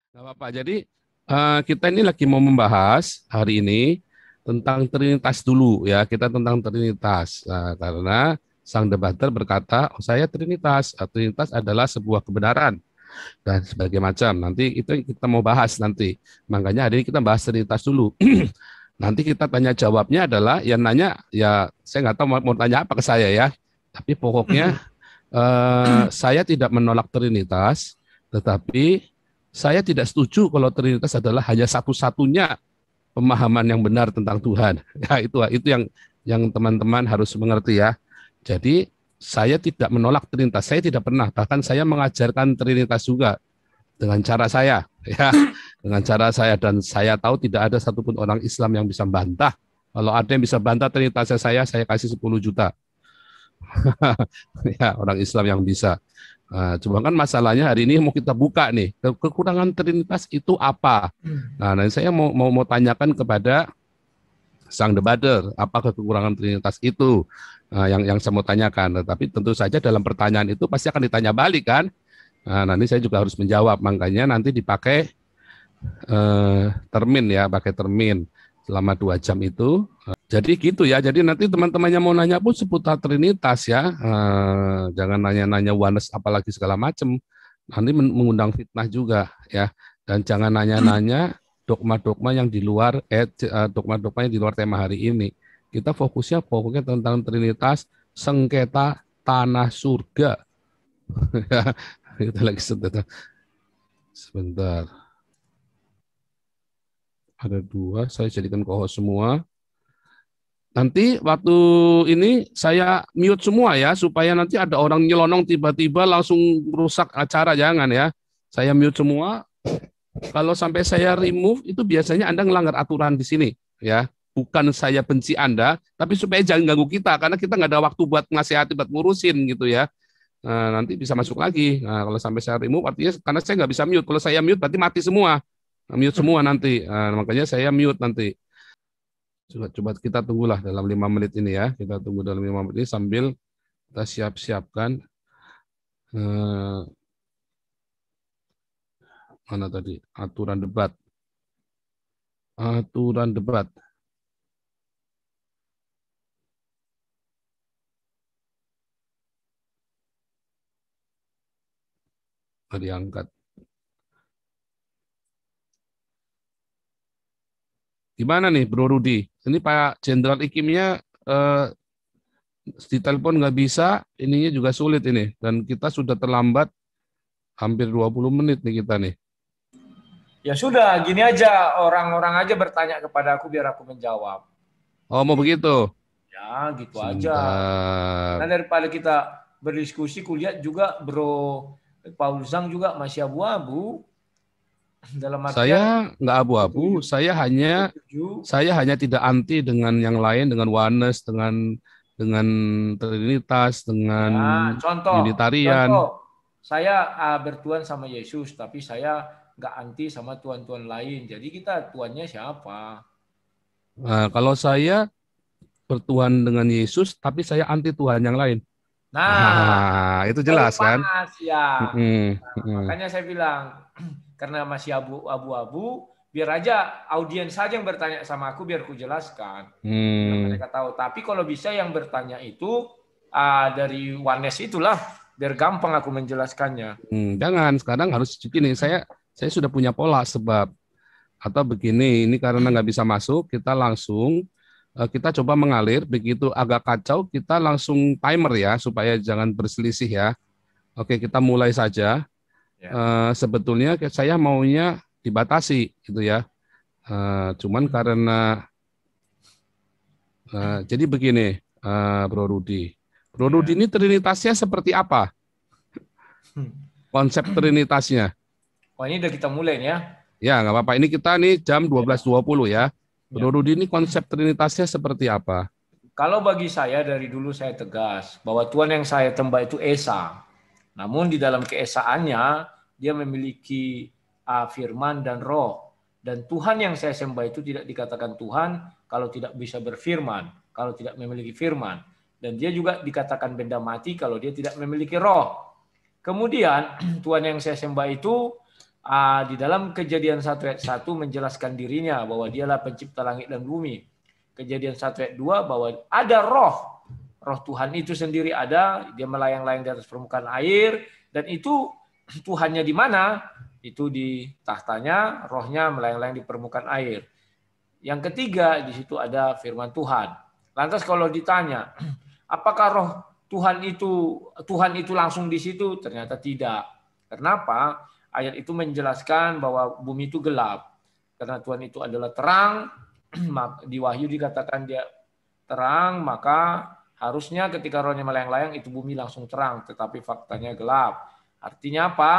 Nggak apa-apa. Jadi kita ini lagi mau membahas hari ini tentang Trinitas dulu ya. Kita tentang Trinitas. Nah, karena sang debater berkata, oh, saya Trinitas. Trinitas adalah sebuah kebenaran dan sebagai macam. Nanti itu yang kita mau bahas nanti. Makanya hari ini kita bahas Trinitas dulu. Nanti kita tanya jawabnya adalah yang nanya ya saya nggak tahu mau tanya apa ke saya ya. Tapi pokoknya saya tidak menolak Trinitas, tetapi saya tidak setuju kalau Trinitas adalah hanya satu-satunya pemahaman yang benar tentang Tuhan. Ya itu yang teman-teman harus mengerti ya. Jadi saya tidak menolak Trinitas, saya tidak pernah, bahkan saya mengajarkan Trinitas juga dengan cara saya, ya, dengan cara saya dan saya tahu tidak ada satupun orang Islam yang bisa bantah. Kalau ada yang bisa bantah Trinitasnya saya kasih 10 juta. Ya, orang Islam yang bisa. Cuma kan masalahnya hari ini mau kita buka nih, kekurangan Trinitas itu apa? Nah, nanti saya mau tanyakan kepada sang debater, apa kekurangan Trinitas itu? Yang saya mau tanyakan. Tapi tentu saja dalam pertanyaan itu pasti akan ditanya balik kan? Nanti saya juga harus menjawab, makanya nanti dipakai termin ya, pakai termin selama 2 jam itu. Jadi gitu ya. Jadi nanti teman-temannya mau nanya pun seputar Trinitas ya. Jangan nanya-nanya oneness apalagi segala macam. Nanti mengundang fitnah juga ya. Dan jangan nanya-nanya dogma-dogma yang di luar dogma-dogma yang di luar tema hari ini. Kita fokusnya pokoknya tentang Trinitas, sengketa tanah surga. Kita lagi sebentar. Sebentar. Ada dua, saya jadikan co-host semua. Nanti waktu ini saya mute semua ya, supaya nanti ada orang nyelonong tiba-tiba langsung rusak acara, jangan ya. Saya mute semua. Kalau sampai saya remove, itu biasanya Anda melanggar aturan di sini ya. Bukan saya benci Anda, tapi supaya jangan ganggu kita, karena kita nggak ada waktu buat ngasihati, buat ngurusin gitu ya. Nanti bisa masuk lagi. Nah, kalau sampai saya remove, artinya karena saya nggak bisa mute. Kalau saya mute, berarti mati semua. Mute semua nanti. Makanya saya mute nanti. Coba kita tunggulah dalam 5 menit ini ya. Kita tunggu dalam 5 menit ini sambil kita siap-siapkan eh, mana tadi aturan debat. Aturan debat. Diangkat. Gimana nih Bro Rudi? Ini Pak Jenderal Ikimnya di telepon nggak bisa, ininya juga sulit ini. Dan kita sudah terlambat hampir 20 menit nih kita nih. Ya sudah, gini aja, orang-orang aja bertanya kepada aku biar aku menjawab. Oh mau begitu? Ya, gitu aja. Sebentar. Karena daripada kita berdiskusi, kulihat juga Bro Paul Zhang juga masih abu-abu. Dalam artian Saya nggak abu-abu, setuju, setuju. saya hanya tidak anti dengan yang lain, dengan oneness, dengan Trinitas, dengan Ya, contoh, Unitarian. saya bertuan sama Yesus, tapi saya nggak anti sama tuan-tuan lain. Jadi kita tuannya siapa? Nah, kalau saya bertuhan dengan Yesus, tapi saya anti Tuhan yang lain. Nah, Itu baru jelas kan? panas ya. Mm-mm, Nah, mm-mm. makanya saya bilang, karena masih abu-abu, biar aja audiens saja yang bertanya sama aku, biar aku jelaskan. Biar Hmm, mereka tahu. Tapi kalau bisa yang bertanya itu dari Wanes itulah, biar gampang aku menjelaskannya. jangan sekarang harus gini. Saya sudah punya pola sebab atau begini. Ini karena nggak bisa masuk, kita langsung kita coba mengalir. Begitu agak kacau, kita langsung timer ya supaya jangan berselisih ya. Oke, kita mulai saja. Ya. Sebetulnya saya maunya dibatasi gitu ya. Cuman karena jadi begini, Bro Rudi. Bro Rudi Ya. ini trinitasnya seperti apa? Konsep trinitasnya? Oh, ini udah kita mulai nih ya. Ya, nggak apa-apa. Ini kita nih jam Ya. 12.20 ya. Bro Ya. Rudi ini konsep trinitasnya seperti apa? Kalau bagi saya dari dulu saya tegas bahwa Tuhan yang saya tembak itu Esa. Namun di dalam keesaannya dia memiliki firman dan roh. Dan Tuhan yang saya sembah itu tidak dikatakan Tuhan kalau tidak bisa berfirman, kalau tidak memiliki firman. Dan dia juga dikatakan benda mati kalau dia tidak memiliki roh. Kemudian Tuhan yang saya sembah itu Di dalam Kejadian 1 ayat 1 menjelaskan dirinya bahwa dialah pencipta langit dan bumi. Kejadian 1 ayat 2 bahwa ada roh. Roh Tuhan itu sendiri ada, dia melayang-layang di atas permukaan air, dan itu Tuhannya di mana? Itu di tahtanya, rohnya melayang-layang di permukaan air. Yang ketiga, di situ ada firman Tuhan. Lantas kalau ditanya, apakah roh Tuhan itu langsung di situ? Ternyata tidak. Kenapa? Ayat itu menjelaskan bahwa bumi itu gelap. Karena Tuhan itu adalah terang, di Wahyu dikatakan dia terang, maka harusnya ketika rohnya melayang-layang itu bumi langsung terang, tetapi faktanya gelap. Artinya apa?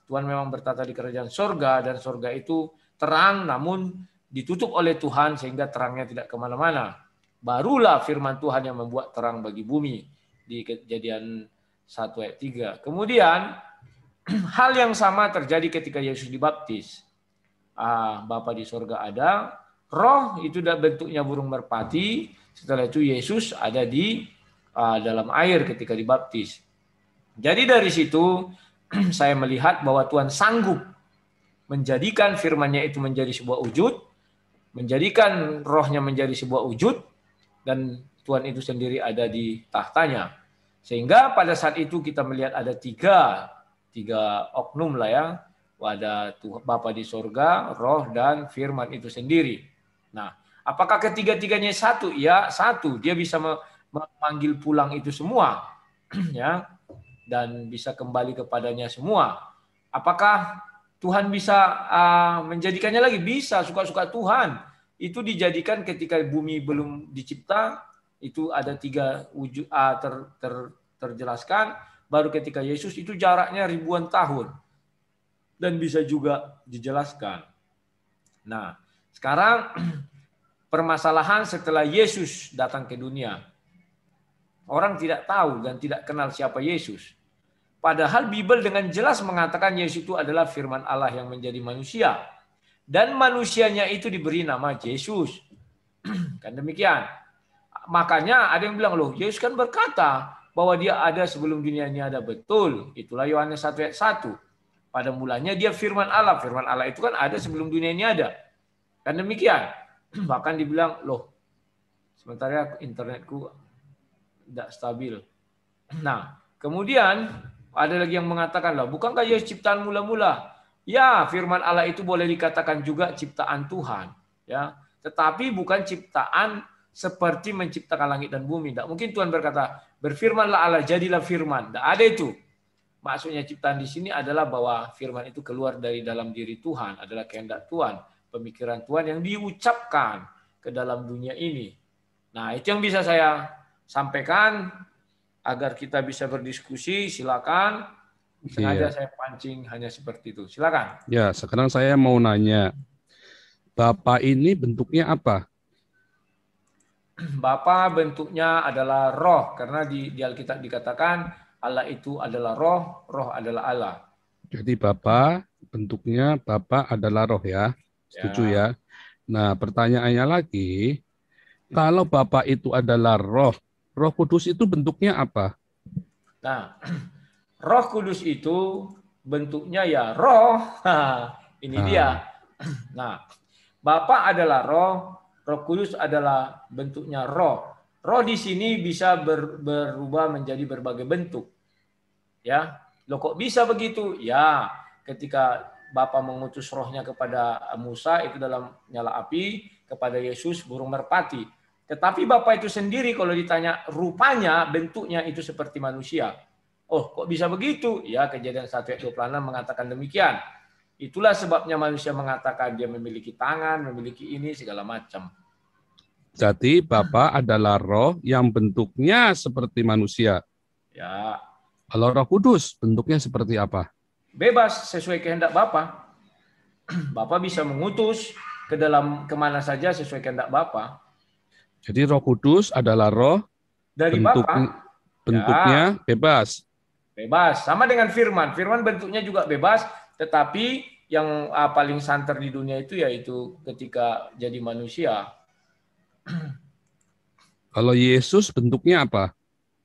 Tuhan memang bertata di kerajaan sorga, dan sorga itu terang namun ditutup oleh Tuhan sehingga terangnya tidak kemana-mana. Barulah firman Tuhan yang membuat terang bagi bumi di Kejadian 1 ayat 3. Kemudian hal yang sama terjadi ketika Yesus dibaptis. Bapa di sorga ada, roh itu bentuknya burung merpati, setelah itu Yesus ada di dalam air ketika dibaptis. Jadi dari situ saya melihat bahwa Tuhan sanggup menjadikan firman-Nya itu menjadi sebuah wujud, menjadikan rohnya menjadi sebuah wujud, dan Tuhan itu sendiri ada di tahtanya. Sehingga pada saat itu kita melihat ada tiga oknum lah ya. Ada Bapa di sorga, roh, dan firman itu sendiri. Nah, apakah ketiga-tiganya satu? Ya, satu. Dia bisa memanggil pulang itu semua. Ya, dan bisa kembali kepadanya semua. Apakah Tuhan bisa menjadikannya lagi? Bisa, suka-suka Tuhan. Itu dijadikan ketika bumi belum dicipta, itu ada tiga wujud terjelaskan. Baru ketika Yesus itu jaraknya ribuan tahun. Dan bisa juga dijelaskan. Nah, sekarang permasalahan setelah Yesus datang ke dunia. Orang tidak tahu dan tidak kenal siapa Yesus. Padahal Bible dengan jelas mengatakan Yesus itu adalah firman Allah yang menjadi manusia. Dan manusianya itu diberi nama Yesus. Kan demikian. Makanya ada yang bilang, loh, Yesus kan berkata bahwa dia ada sebelum dunia ini ada. Betul. Itulah Yohanes 1 ayat 1. Pada mulanya dia firman Allah. Firman Allah itu kan ada sebelum dunia ini ada. Kan demikian. Bahkan dibilang, loh, sementara internetku tidak stabil. Nah, kemudian ada lagi yang mengatakan, lah, bukankah Yesus ciptaan mula-mula? Ya, firman Allah itu boleh dikatakan juga ciptaan Tuhan. Ya, tetapi bukan ciptaan seperti menciptakan langit dan bumi. Tidak mungkin Tuhan berkata, berfirmanlah Allah, jadilah firman. Tidak ada itu. Maksudnya ciptaan di sini adalah bahwa firman itu keluar dari dalam diri Tuhan, adalah kehendak Tuhan, pemikiran Tuhan yang diucapkan ke dalam dunia ini. Nah, itu yang bisa saya sampaikan agar kita bisa berdiskusi. Silakan. Sengaja saya pancing hanya seperti itu. Silakan. Ya, sekarang saya mau nanya, Bapa ini bentuknya apa? Bapa bentuknya adalah roh, karena di Alkitab dikatakan Allah itu adalah roh, roh adalah Allah. Jadi Bapa bentuknya Bapa adalah roh ya. Setuju ya. Nah, pertanyaannya lagi, kalau Bapa itu adalah roh, Roh Kudus itu bentuknya apa? Nah, Roh Kudus itu bentuknya ya roh. Ini dia. Nah, Bapa adalah roh, Roh Kudus adalah bentuknya roh. Roh di sini bisa berubah menjadi berbagai bentuk. Ya, loh kok bisa begitu? Ya, ketika Bapa mengutus rohnya kepada Musa itu dalam nyala api, kepada Yesus burung merpati. Tetapi Bapa itu sendiri kalau ditanya rupanya, bentuknya itu seperti manusia. Oh, kok bisa begitu? Ya, Kejadian 1 ayat 26 mengatakan demikian. Itulah sebabnya manusia mengatakan dia memiliki tangan, memiliki ini, segala macam. Jadi Bapa adalah roh yang bentuknya seperti manusia. Ya. Kalau Roh Kudus bentuknya seperti apa? Bebas sesuai kehendak Bapa. Bapa bisa mengutus ke dalam kemana saja sesuai kehendak Bapa. Jadi Roh Kudus adalah roh Dari Bapa. Bentuknya Ya. bebas. Bebas. Sama dengan firman. Firman bentuknya juga bebas, tetapi yang paling santer di dunia itu yaitu ketika jadi manusia. Kalau Yesus bentuknya apa?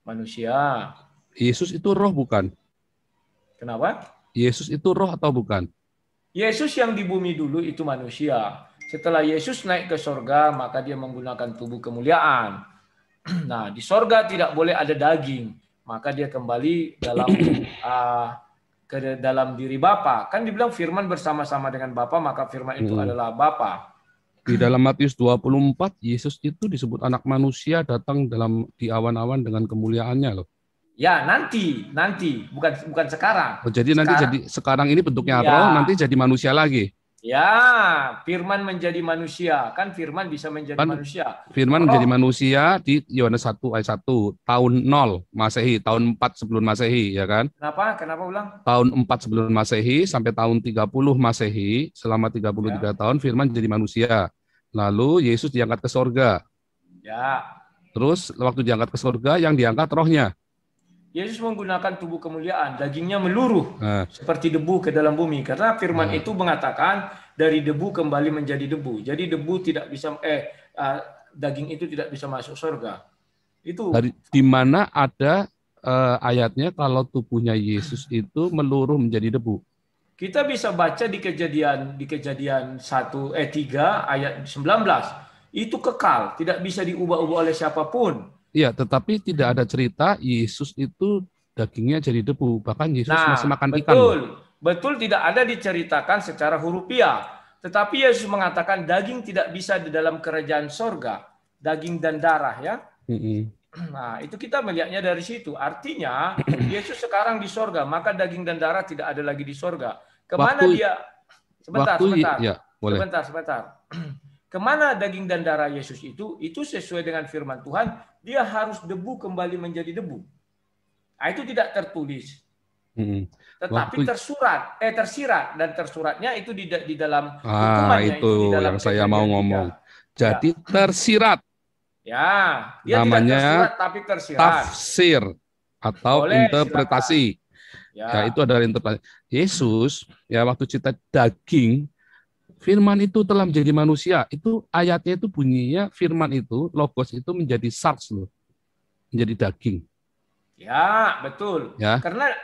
Manusia. Yesus itu roh bukan? Kenapa? Yesus itu roh atau bukan? Yesus yang di bumi dulu itu manusia. Setelah Yesus naik ke sorga, maka dia menggunakan tubuh kemuliaan. Nah, di sorga tidak boleh ada daging. Maka dia kembali ke dalam diri Bapa. Kan dibilang firman bersama-sama dengan Bapa, maka firman itu adalah Bapa. Di dalam Matius 24, Yesus itu disebut anak manusia datang di awan-awan dengan kemuliaannya loh. Ya, nanti, bukan sekarang. Oh, jadi nanti sekarang ini bentuknya ya, roh, nanti jadi manusia lagi. Ya, firman menjadi manusia. Kan firman bisa menjadi manusia. Firman menjadi manusia di Yohanes 1 ayat 1, tahun 0 Masehi, tahun 4 sebelum Masehi, ya kan? Kenapa ulang? Tahun 4 sebelum Masehi sampai tahun 30 Masehi, selama 33 tahun firman jadi manusia. Lalu Yesus diangkat ke sorga. Ya. Terus waktu diangkat ke sorga, yang diangkat rohnya. Yesus menggunakan tubuh kemuliaan, dagingnya meluruh seperti debu ke dalam bumi. Karena firman itu mengatakan dari debu kembali menjadi debu. Jadi debu tidak bisa, daging itu tidak bisa masuk surga. Itu. Di mana ada ayatnya kalau tubuhnya Yesus itu meluruh menjadi debu? Kita bisa baca di kejadian 3 ayat 19. Itu kekal, tidak bisa diubah-ubah oleh siapapun. Iya, tetapi tidak ada cerita Yesus itu dagingnya jadi debu. Bahkan Yesus masih makan ikan. Betul tidak ada diceritakan secara hurufiah. Tetapi Yesus mengatakan daging tidak bisa di dalam kerajaan sorga. Daging dan darah ya. Nah, itu kita melihatnya dari situ. Artinya Yesus sekarang di sorga, maka daging dan darah tidak ada lagi di sorga. Kemana dia? Sebentar. Ya, boleh. Sebentar. Kemana daging dan darah Yesus itu? Itu sesuai dengan firman Tuhan, dia harus debu kembali menjadi debu. Nah, itu tidak tertulis. Tetapi tersirat, dan tersuratnya itu di dalam hukumannya. Itu di dalam yang saya mau ngomong. Jadi tersirat. Ya, dia namanya tidak tersurat tapi tersirat. Tafsir atau interpretasi. Ya, itu adalah interpretasi. Yesus ya waktu cerita daging, firman itu telah menjadi manusia. Itu ayatnya itu bunyinya firman itu, logos itu menjadi sarx loh. Menjadi daging. Ya, betul. Ya. Karena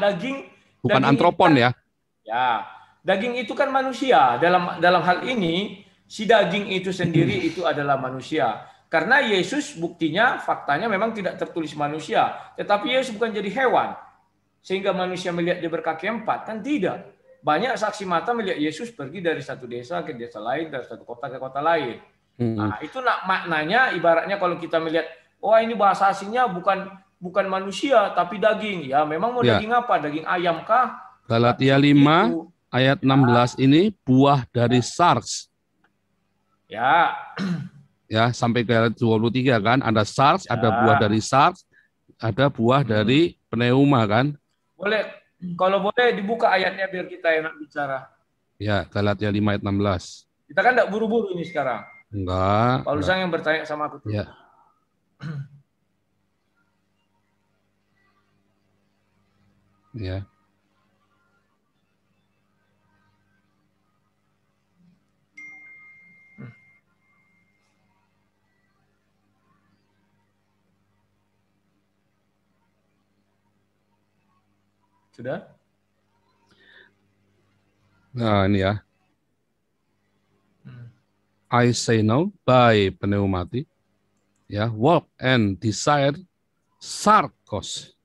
daging bukan antropon ya. Ya. Daging itu kan manusia. Dalam hal ini si daging itu sendiri itu adalah manusia. Karena Yesus buktinya faktanya memang tidak tertulis manusia, tetapi Yesus bukan jadi hewan. Sehingga manusia melihat dia berkaki 4, kan tidak. Banyak saksi mata melihat Yesus pergi dari satu desa ke desa lain, dari satu kota ke kota lain. Nah, itu maknanya ibaratnya kalau kita melihat, ini bahasa asingnya bukan manusia tapi daging. Ya, memang mau daging apa? Daging ayam kah? Galatia 5 ayat 16 ini buah dari sarx. Ya. Ya, sampai ke ayat 23 kan, ada sarx, ada buah dari sarx, ada buah dari pneuma kan? Boleh. Kalau boleh dibuka ayatnya biar kita enak bicara. Ya, Galatia 5 ayat 16. Kita kan enggak buru-buru ini sekarang. Enggak. Paulus yang bertanya sama aku. Ya. Ya. Sudah? Nah, ini ya. I say no by pneumati. Ya, walk and desire sarkos.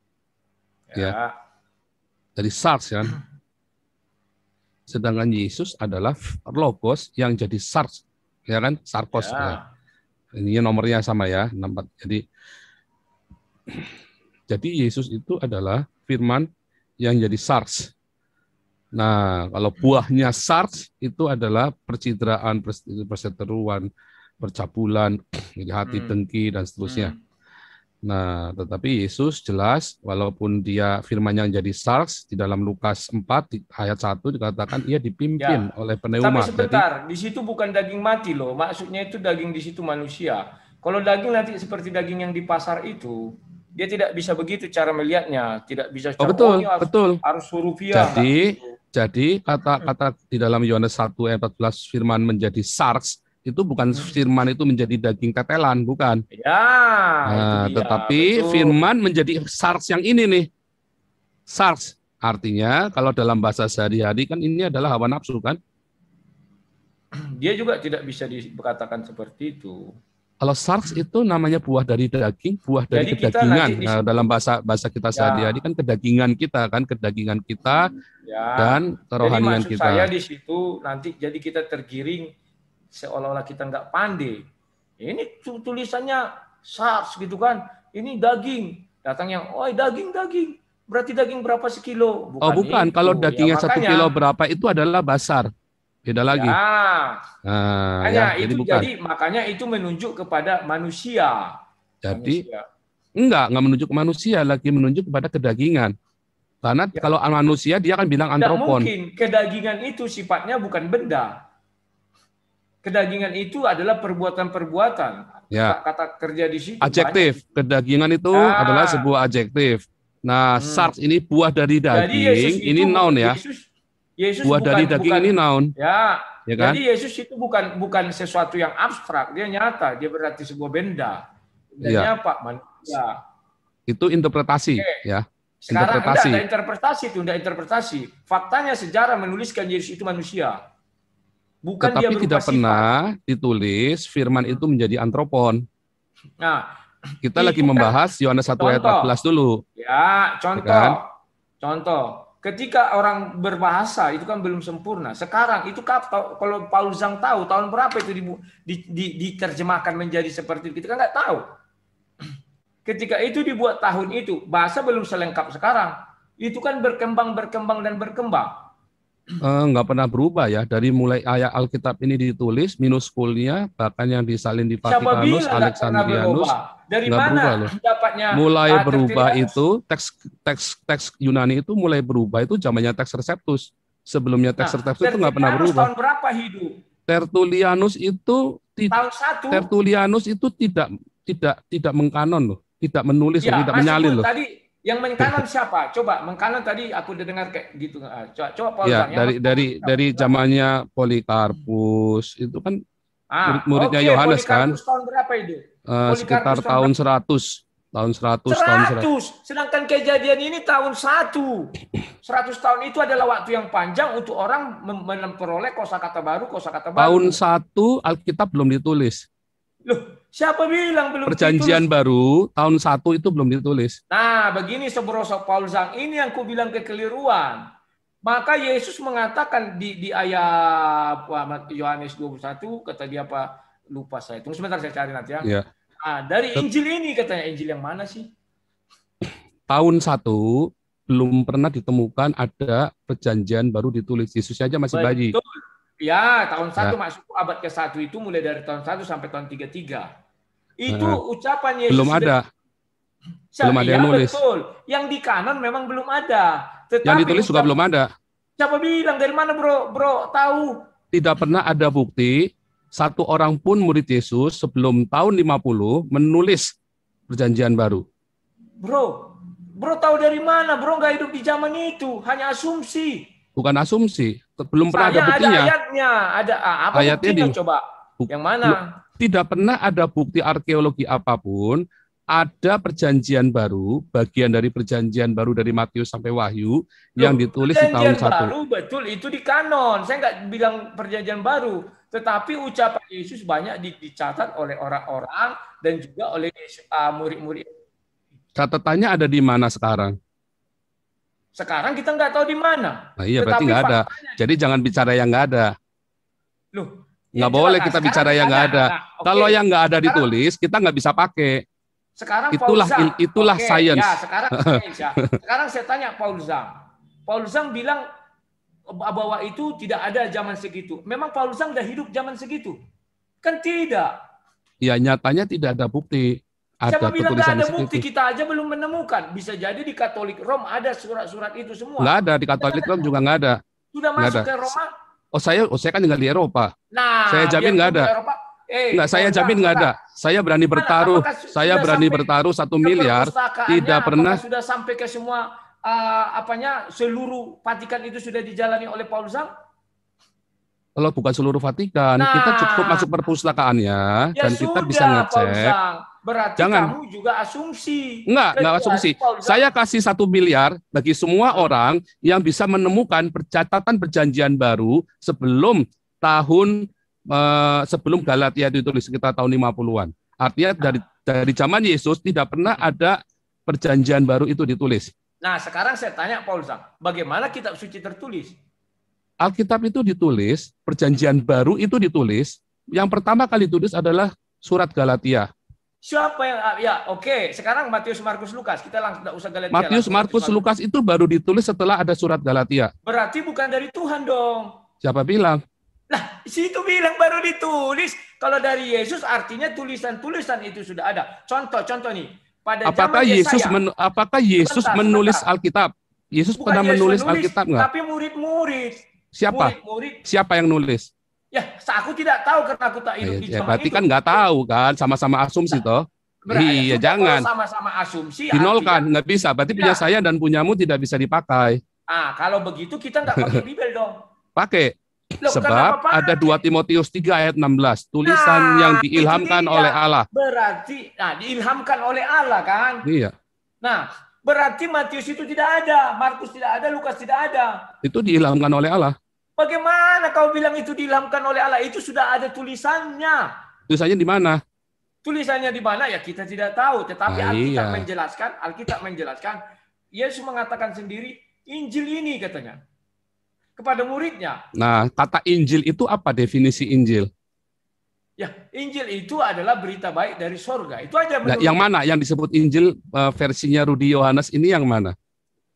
Ya. Dari sarx kan. Sedangkan Yesus adalah logos yang jadi sarx. Ya kan? Sarkos. Ya. Ini nomornya sama ya, 64. Jadi Yesus itu adalah firman yang jadi sarx. Nah, kalau buahnya sarx itu adalah percitraan, perseteruan, percabulan, hati dengki dan seterusnya. Nah, tetapi Yesus jelas walaupun dia firman yang jadi sarx di dalam Lukas 4 ayat 1 dikatakan ia dipimpin oleh pneuma. Tapi sebentar, di situ bukan daging mati loh. Maksudnya itu daging di situ manusia. Kalau daging nanti seperti daging yang di pasar itu, dia tidak bisa begitu cara melihatnya, tidak bisa cara betul. Harus hurufiah. Jadi kata-kata di dalam Yohanes 1 ayat 14 firman menjadi sarx itu bukan firman itu menjadi daging tetelan, bukan. Ya. Nah, tetapi betul. Firman menjadi sarx yang ini nih. Sarx. Artinya kalau dalam bahasa sehari-hari kan ini adalah hawa nafsu kan. Dia juga tidak bisa dikatakan seperti itu. Kalau sarx itu namanya buah dari daging, buah dari Jadi kita nanti kedagingan. di Nah, situ, dalam bahasa kita ya, sehari-hari kan kedagingan kita ya. dan Jadi kerohanian maksud saya kita. di situ nanti jadi kita tergiring seolah-olah kita nggak pandai. Ini tulisannya SARS gitu kan. Ini daging. Datangnya, oh daging. Berarti daging berapa sekilo? Oh Bukan bukan, kalau itu. Ya dagingnya 1 kilo makanya, berapa itu adalah basar. Beda lagi. ya Nah, makanya ya, jadi itu bukan. jadi makanya itu menunjuk kepada manusia. Jadi Manusia. enggak menunjuk ke manusia, lagi menunjuk kepada kedagingan. Karena Ya, kalau manusia dia akan bilang tidak antropon. mungkin kedagingan itu sifatnya bukan benda. Kedagingan itu adalah perbuatan-perbuatan. Ya, Kata kerja di situ banyak. adjektif. Kedagingan itu adalah Ah, sebuah adjektif. Nah, hmm. sarx ini buah dari Jadi Yesus daging, itu ini noun ya. Yesus Buah dari bukan daging ini noun, ya. ya kan? Jadi Yesus itu bukan sesuatu yang abstrak, dia nyata, dia berarti sebuah benda. Iya, Bendanya apa? Manusia. itu interpretasi, Oke. ya. Sekarang enggak ada Interpretasi. interpretasi itu, enggak interpretasi. Faktanya sejarah menuliskan Yesus itu manusia. Bukan dia Tetapi berupa tidak sifat. pernah ditulis firman itu menjadi antropon. Nah, Kita lagi itu kan membahas Yohanes 1 ayat contoh. 14 dulu, Ya, ya kan? contoh. Ketika orang berbahasa itu kan belum sempurna. Sekarang itu kalau Paul Zhang tahu tahun berapa itu diterjemahkan menjadi seperti itu, kita nggak tahu. Ketika itu dibuat tahun itu, bahasa belum selengkap sekarang. Itu kan berkembang dan berkembang. Nggak pernah berubah ya, dari mulai ayat Alkitab ini ditulis, minuskulnya, bahkan yang disalin di Siapa Vatikanus, bilang nggak pernah Alexandrianus, berubah? Dari nggak berubah mana loh. dapatnya Mulai berubah Tertullianus? itu, teks Yunani itu mulai berubah itu zamannya teks Reseptus. Sebelumnya teks Nah, Reseptus itu nggak pernah Tertullianus berubah. tahun berapa hidup? Tertullianus itu Tahun 1. Tertullianus itu tidak mengkanon loh, tidak menulis loh, Ya, tidak menyalin maksudku loh. tadi yang mengkanon siapa? Coba mengkanon tadi aku udah dengar kayak gitu. Coba Paul Ya, Zhang yang mengkanon siapa? dari zamannya Polikarpus itu kan murid-muridnya Oke, Yohanes kan, Polikarpus tahun berapa itu? sekitar Polikarpus tahun tahun berapa? 100, tahun 100. 100. Sedangkan kejadian ini tahun 1. 100 tahun itu adalah waktu yang panjang untuk orang memperoleh kosakata Tahun baru. 1 Alkitab belum ditulis. Loh, siapa bilang belum Perjanjian ditulis? baru tahun 1 itu belum ditulis. Nah, begini seberosok Paul Zhang, ini yang ku bilang kekeliruan. Maka Yesus mengatakan di ayat Yohanes 21, kata dia apa? Lupa saya. Tunggu sebentar saya cari nanti ya. Ya. Nah, dari Injil ini katanya, Injil yang mana sih? Tahun 1 belum pernah ditemukan ada perjanjian baru ditulis. Yesus aja masih bayi. Betul. Ya, tahun 1 Ya. masuk abad ke-1 itu mulai dari tahun 1 sampai tahun 33. Itu ucapan Yesus Belum ada. Belum ada yang nulis. Betul. Yang di kanon memang belum ada. Tetapi Yang ditulis juga belum ada. Siapa bilang? Dari mana bro tahu? Tidak pernah ada bukti satu orang pun murid Yesus sebelum tahun 50 menulis perjanjian baru. Bro tahu dari mana? Bro nggak hidup di zaman itu. Hanya asumsi. Bukan asumsi. Belum pernah ada buktinya. Ada ayatnya. Ada apa Ayatnya buktinya coba? Yang mana? Tidak pernah ada bukti arkeologi apapun ada perjanjian baru, bagian dari perjanjian baru dari Matius sampai Wahyu yang ditulis di tahun 1. Perjanjian baru betul itu di kanon. Saya nggak bilang perjanjian baru, tetapi ucapan Yesus banyak dicatat oleh orang-orang dan juga oleh murid-murid. Catatannya ada di mana sekarang? Sekarang kita nggak tahu di mana. Nah, iya, berarti nggak ada. Jadi jangan bicara yang nggak ada. Loh, nggak boleh kita bicara yang nggak ada. Kalau yang nggak ada ditulis, kita nggak bisa pakai. Sekarang itulah science. Ya, sekarang science ya. Sekarang saya tanya Paul Zhang. Paul Zhang bilang bahwa itu tidak ada zaman segitu. Memang Paul Zhang udah hidup zaman segitu? Kan tidak. Ya, nyatanya tidak ada bukti. Siapa bilang nggak ada bukti? Kita aja belum menemukan. Bisa jadi di Katolik Rom ada surat-surat itu semua. Nggak ada, di Katolik Rom juga nggak ada. Sudah masuk ke Roma? Saya kan tinggal di Eropa. Nah, saya jamin nggak ada. Nggak, saya jamin nggak ada. Saya berani bertaruh. Saya berani bertaruh 1 miliar. Tidak pernah. Sudah sampai ke semua seluruh Vatikan itu sudah dijalani oleh Paul Zhang? Kalau bukan seluruh Vatikan, kita cukup Nah, masuk perpustakaannya ya dan kita bisa sudah, Paul ngecek. Sang. Berarti Jangan, kamu juga asumsi. enggak Kecuali asumsi. Paul Sang. Saya kasih 1 miliar bagi semua orang yang bisa menemukan catatan perjanjian baru sebelum tahun sebelum Galatia ditulis sekitar tahun 50-an. Artinya dari zaman Yesus tidak pernah ada perjanjian baru itu ditulis. Nah, sekarang saya tanya Paul Sang, bagaimana kitab suci tertulis? Alkitab itu ditulis, perjanjian baru itu ditulis, yang pertama kali ditulis adalah surat Galatia. Siapa yang ya oke, sekarang Matius, Markus, Lukas, kita langsung tidak usah Galatia. Matius, Markus, Lukas itu baru ditulis setelah ada surat Galatia. Berarti bukan dari Tuhan dong. Siapa bilang? Nah, situ bilang baru ditulis. Kalau dari Yesus artinya tulisan-tulisan itu sudah ada. Contoh nih. Pada apakah zaman Yesus Yesaya, apakah Yesus menulis Alkitab? Yesus bukan pernah Yesus menulis Alkitab nggak? tapi murid-murid. Siapa? Murid-murid. Siapa yang nulis? Ya, aku tidak tahu karena aku tak hidup di zaman berarti itu. kan nggak tahu kan, sama-sama asumsi toh. Iya, jangan. Sama-sama asumsi. Dinolkan, nggak bisa. Berarti punya saya dan punyamu tidak bisa dipakai. Kalau begitu kita nggak pakai Bibel dong. Pakai. Sebab ada 2 Timotius 3 ayat 16, tulisan yang diilhamkan oleh Allah. Berarti, diilhamkan oleh Allah kan? Iya. Nah, berarti Matius itu tidak ada, Markus tidak ada, Lukas tidak ada. Itu diilhamkan oleh Allah. Bagaimana kau bilang itu diilhamkan oleh Allah? Itu sudah ada tulisannya. Tulisannya di mana? Tulisannya di mana ya kita tidak tahu. Tetapi Alkitab menjelaskan, Yesus mengatakan sendiri, Injil ini katanya. Kepada muridnya. Nah, kata Injil itu apa definisi Injil? Ya, Injil itu adalah berita baik dari sorga. Itu aja. Nah, yang mana? Yang disebut Injil versinya Rudi Yohanes ini yang mana?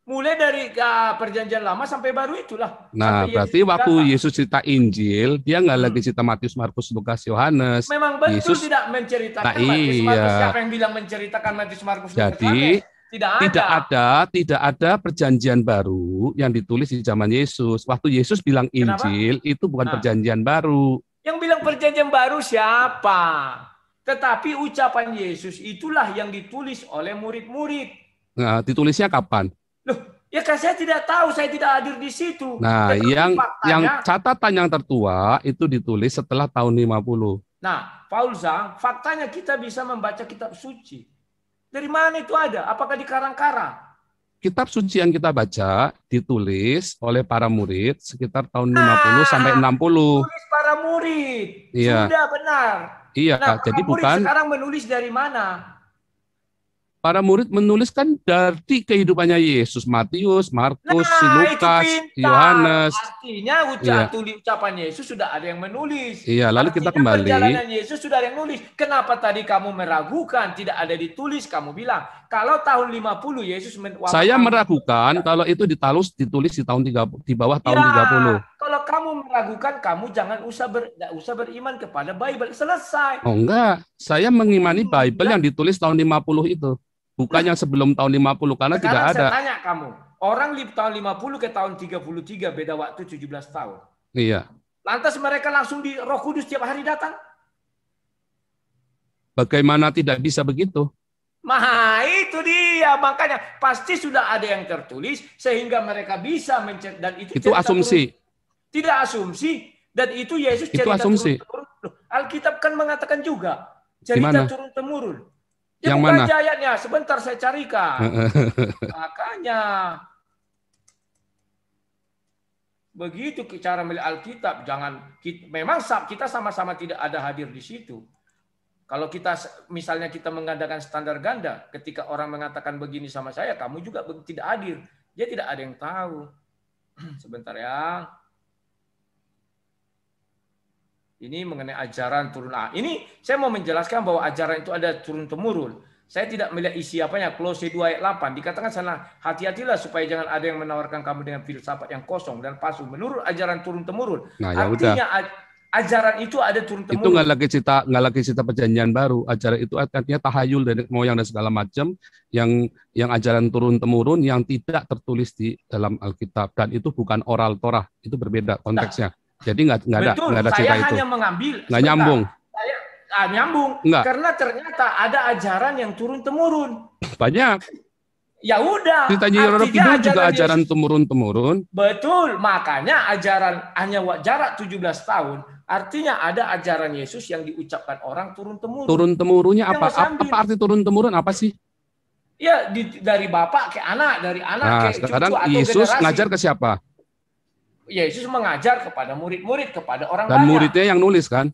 Mulai dari perjanjian lama sampai baru itulah. Nah, berarti waktu Yesus cerita Injil, dia nggak lagi cerita Matius, Markus, Lukas, Yohanes. Memang betul Yesus tidak menceritakan Matius, Markus. Siapa yang bilang menceritakan Matius, Markus, Lukas, Yohanes? Tidak ada perjanjian baru yang ditulis di zaman Yesus. Waktu Yesus bilang Injil, itu bukan perjanjian baru. Yang bilang perjanjian baru siapa? Tetapi ucapan Yesus itulah yang ditulis oleh murid-murid. Nah, ditulisnya kapan? Loh, ya kan saya tidak tahu, saya tidak hadir di situ. Nah, yang catatan yang tertua itu ditulis setelah tahun 50. Nah, Paul Zang, faktanya kita bisa membaca kitab suci. Dari mana itu ada? Apakah di karang-karang? Kitab suci yang kita baca ditulis oleh para murid sekitar tahun 50 sampai 60. Tulis para murid. Iya. Sudah benar. Iya, nah, jadi bukan sekarang menulis dari mana? Para murid menuliskan dari kehidupannya Yesus, Matius, Markus, Lukas, Yohanes. Artinya ucapan Yesus sudah ada yang menulis. Iya, lalu kita kembali. Perjalanan Yesus sudah ada yang menulis. Kenapa tadi kamu meragukan tidak ada ditulis? Kamu bilang kalau tahun 50 Yesus Saya meragukan kalau itu ditulis di tahun 30, di bawah tahun 30. Kalau kamu meragukan, kamu jangan usah beriman kepada Bible. Selesai. Oh enggak, saya mengimani Bible yang ditulis tahun 50 itu. Bukan yang sebelum tahun 50 karena tidak ada. Sekarang saya tanya kamu, orang tahun 50 ke tahun 33 beda waktu 17 tahun. Iya. Lantas mereka langsung di Roh Kudus tiap hari datang? Bagaimana tidak bisa begitu? Nah, itu dia. Makanya pasti sudah ada yang tertulis sehingga mereka bisa mencet dan itu asumsi. Tidak asumsi dan itu Yesus itu asumsi. Alkitab kan mengatakan juga cerita turun-temurun. Yang mana? Ayatnya sebentar saya carikan. Makanya begitu cara melihat Alkitab. Memang kita sama-sama tidak ada hadir di situ. Kalau misalnya kita mengadakan standar ganda, ketika orang mengatakan begini sama saya, kamu juga tidak hadir. Dia tidak ada yang tahu. Sebentar ya. Ini mengenai ajaran turun. Ini saya mau menjelaskan bahwa ajaran itu ada turun-temurun. Saya tidak melihat isi apanya. Kolose 2 ayat 8 dikatakan sana, hati-hatilah supaya jangan ada yang menawarkan kamu dengan filsafat yang kosong dan palsu menurut ajaran turun-temurun. Nah, ya artinya ajaran itu ada turun-temurun. Itu nggak lagi cerita perjanjian baru. Ajaran itu artinya tahayul dari moyang dan segala macam yang ajaran turun-temurun yang tidak tertulis di dalam Alkitab dan itu bukan oral Torah. Itu berbeda konteksnya. Jadi nggak ada cerita itu. Saya hanya mengambil. Nggak nyambung. Nyambung. Enggak. Karena ternyata ada ajaran yang turun-temurun. Banyak. Ya udah, Cerita Nyi Roro artinya Kidul juga ajaran Yesus. temurun-temurun. Betul, makanya ajaran hanya jarak 17 tahun, artinya ada ajaran Yesus yang diucapkan orang turun-temurun. Turun-temurunnya apa? Yang saya ambil. Apa arti turun-temurun apa sih? Ya, dari bapak ke anak, dari anak Nah, ke sekarang cucu atau Yesus generasi. ngajar ke siapa? Yesus mengajar kepada murid-murid, kepada orang Dan banyak. muridnya yang nulis kan?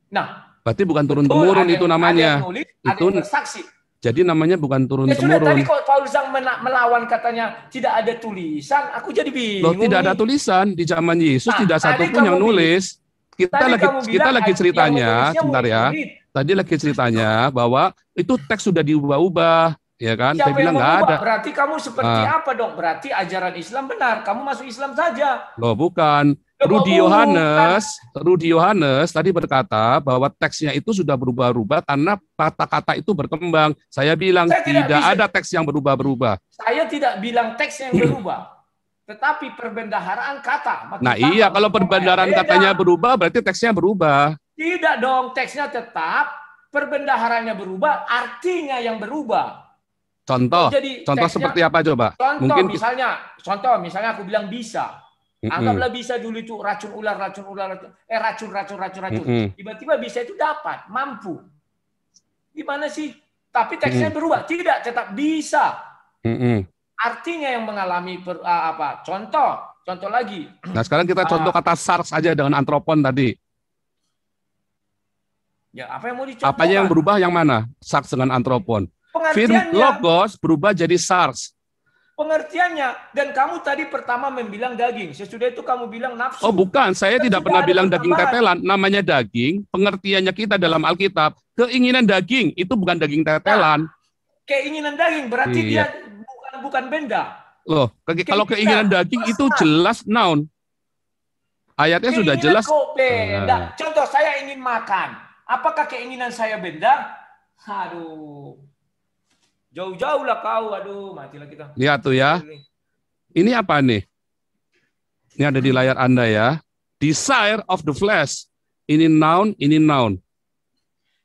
Nah, berarti bukan betul, turun-temurun itu ada namanya. yang nulis, ada Itu yang bersaksi. jadi namanya bukan Ya sudah, tadi turun-temurun. kok Paulus yang melawan katanya tidak ada tulisan, aku jadi Loh, bingung tidak ada nih. tulisan di zaman Yesus, Nah, tidak tadi satupun yang kamu nulis. Kita Tadi lagi kamu kita bilang lagi yang ceritanya, menulisnya sebentar ya. murid-murid. Tadi lagi ceritanya bahwa itu teks sudah diubah-ubah, ya kan? Saya Siapa yang bilang nggak ada. mengubah? Berarti kamu seperti Nah, apa dong? Berarti ajaran Islam benar. Kamu masuk Islam saja. loh bukan. Loh, kok bukan? Rudi Yohanes tadi berkata bahwa teksnya itu sudah berubah-ubah karena kata-kata itu berkembang. Saya bilang Saya tidak tidak bisa. ada teks yang berubah-berubah. Saya tidak bilang teks yang berubah. Tetapi perbendaharaan kata. Nah iya, kalau perbendaharaan katanya berubah, berarti teksnya berubah. Tidak dong, teksnya tetap, perbendaharanya berubah, artinya yang berubah. Contoh, Jadi contoh teksnya, seperti apa coba? Contoh Mungkin misalnya aku bilang bisa. Anggaplah bisa dulu itu racun ular. Tiba-tiba bisa itu dapat, mampu. Gimana sih? Tapi teksnya berubah. Tidak, tetap bisa. Artinya yang mengalami Contoh lagi. Nah, sekarang kita contoh kata SARS aja dengan antropon tadi. Ya, apa yang mau dicontoh? Apanya yang berubah yang mana? SARS dengan antropon. Firm logos berubah jadi SARS. Pengertiannya. Dan kamu tadi pertama membilang daging. Sesudah itu kamu bilang nafsu. Oh bukan, saya tidak pernah bilang daging tetelan. Namanya daging, pengertiannya kita dalam Alkitab. Keinginan daging, itu bukan daging tetelan. Keinginan daging, berarti dia bukan benda. Loh, kalau keinginan daging itu jelas noun. Ayatnya sudah jelas. Kok benda. Contoh, saya ingin makan. Apakah keinginan saya benda? Aduh. Jauh-jauh lah kau. Aduh, matilah kita. Lihat tuh ya. Ini apa nih? Ini ada di layar Anda ya. Desire of the flesh. Ini noun, ini noun.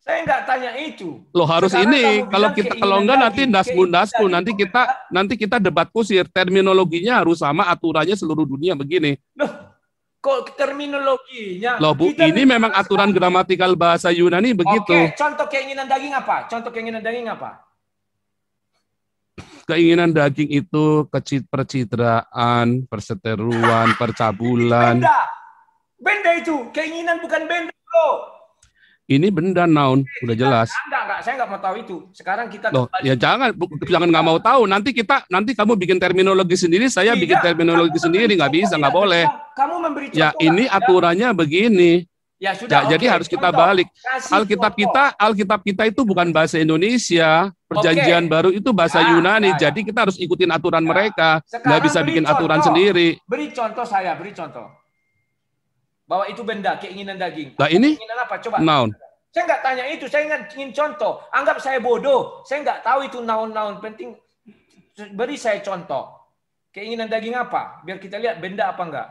Saya nggak tanya itu. Loh harus ini. Kalau enggak nanti dasku. Nanti kita debat kusir. Terminologinya harus sama, aturannya seluruh dunia begini. Loh, kok terminologinya? Loh Bu, ini memang aturan gramatikal bahasa Yunani begitu. Oke, contoh keinginan daging apa? Keinginan daging itu percitraan, perseteruan, percabulan. Benda itu, keinginan bukan benda bro. Ini benda noun, udah jelas. Enggak, saya nggak mau tahu itu. Sekarang kita loh, ya jangan nggak mau tahu. Nanti kamu bikin terminologi sendiri, saya bikin terminologi sendiri, nggak bisa, nggak boleh. Kamu memberi contoh. Ya ini aturannya begini. Ya sudah. Jadi harus kita balik. Alkitab kita itu bukan bahasa Indonesia. Perjanjian baru itu bahasa Yunani. Jadi kita harus ikutin aturan mereka. Nggak bisa bikin aturan sendiri. Beri contoh. Bahwa itu benda, keinginan daging. Nah ini keinginan apa? Coba. Noun. Saya nggak tanya itu, saya ingin contoh. Anggap saya bodoh, saya nggak tahu itu naun-naun. Penting beri saya contoh. Keinginan daging apa? Biar kita lihat benda apa enggak.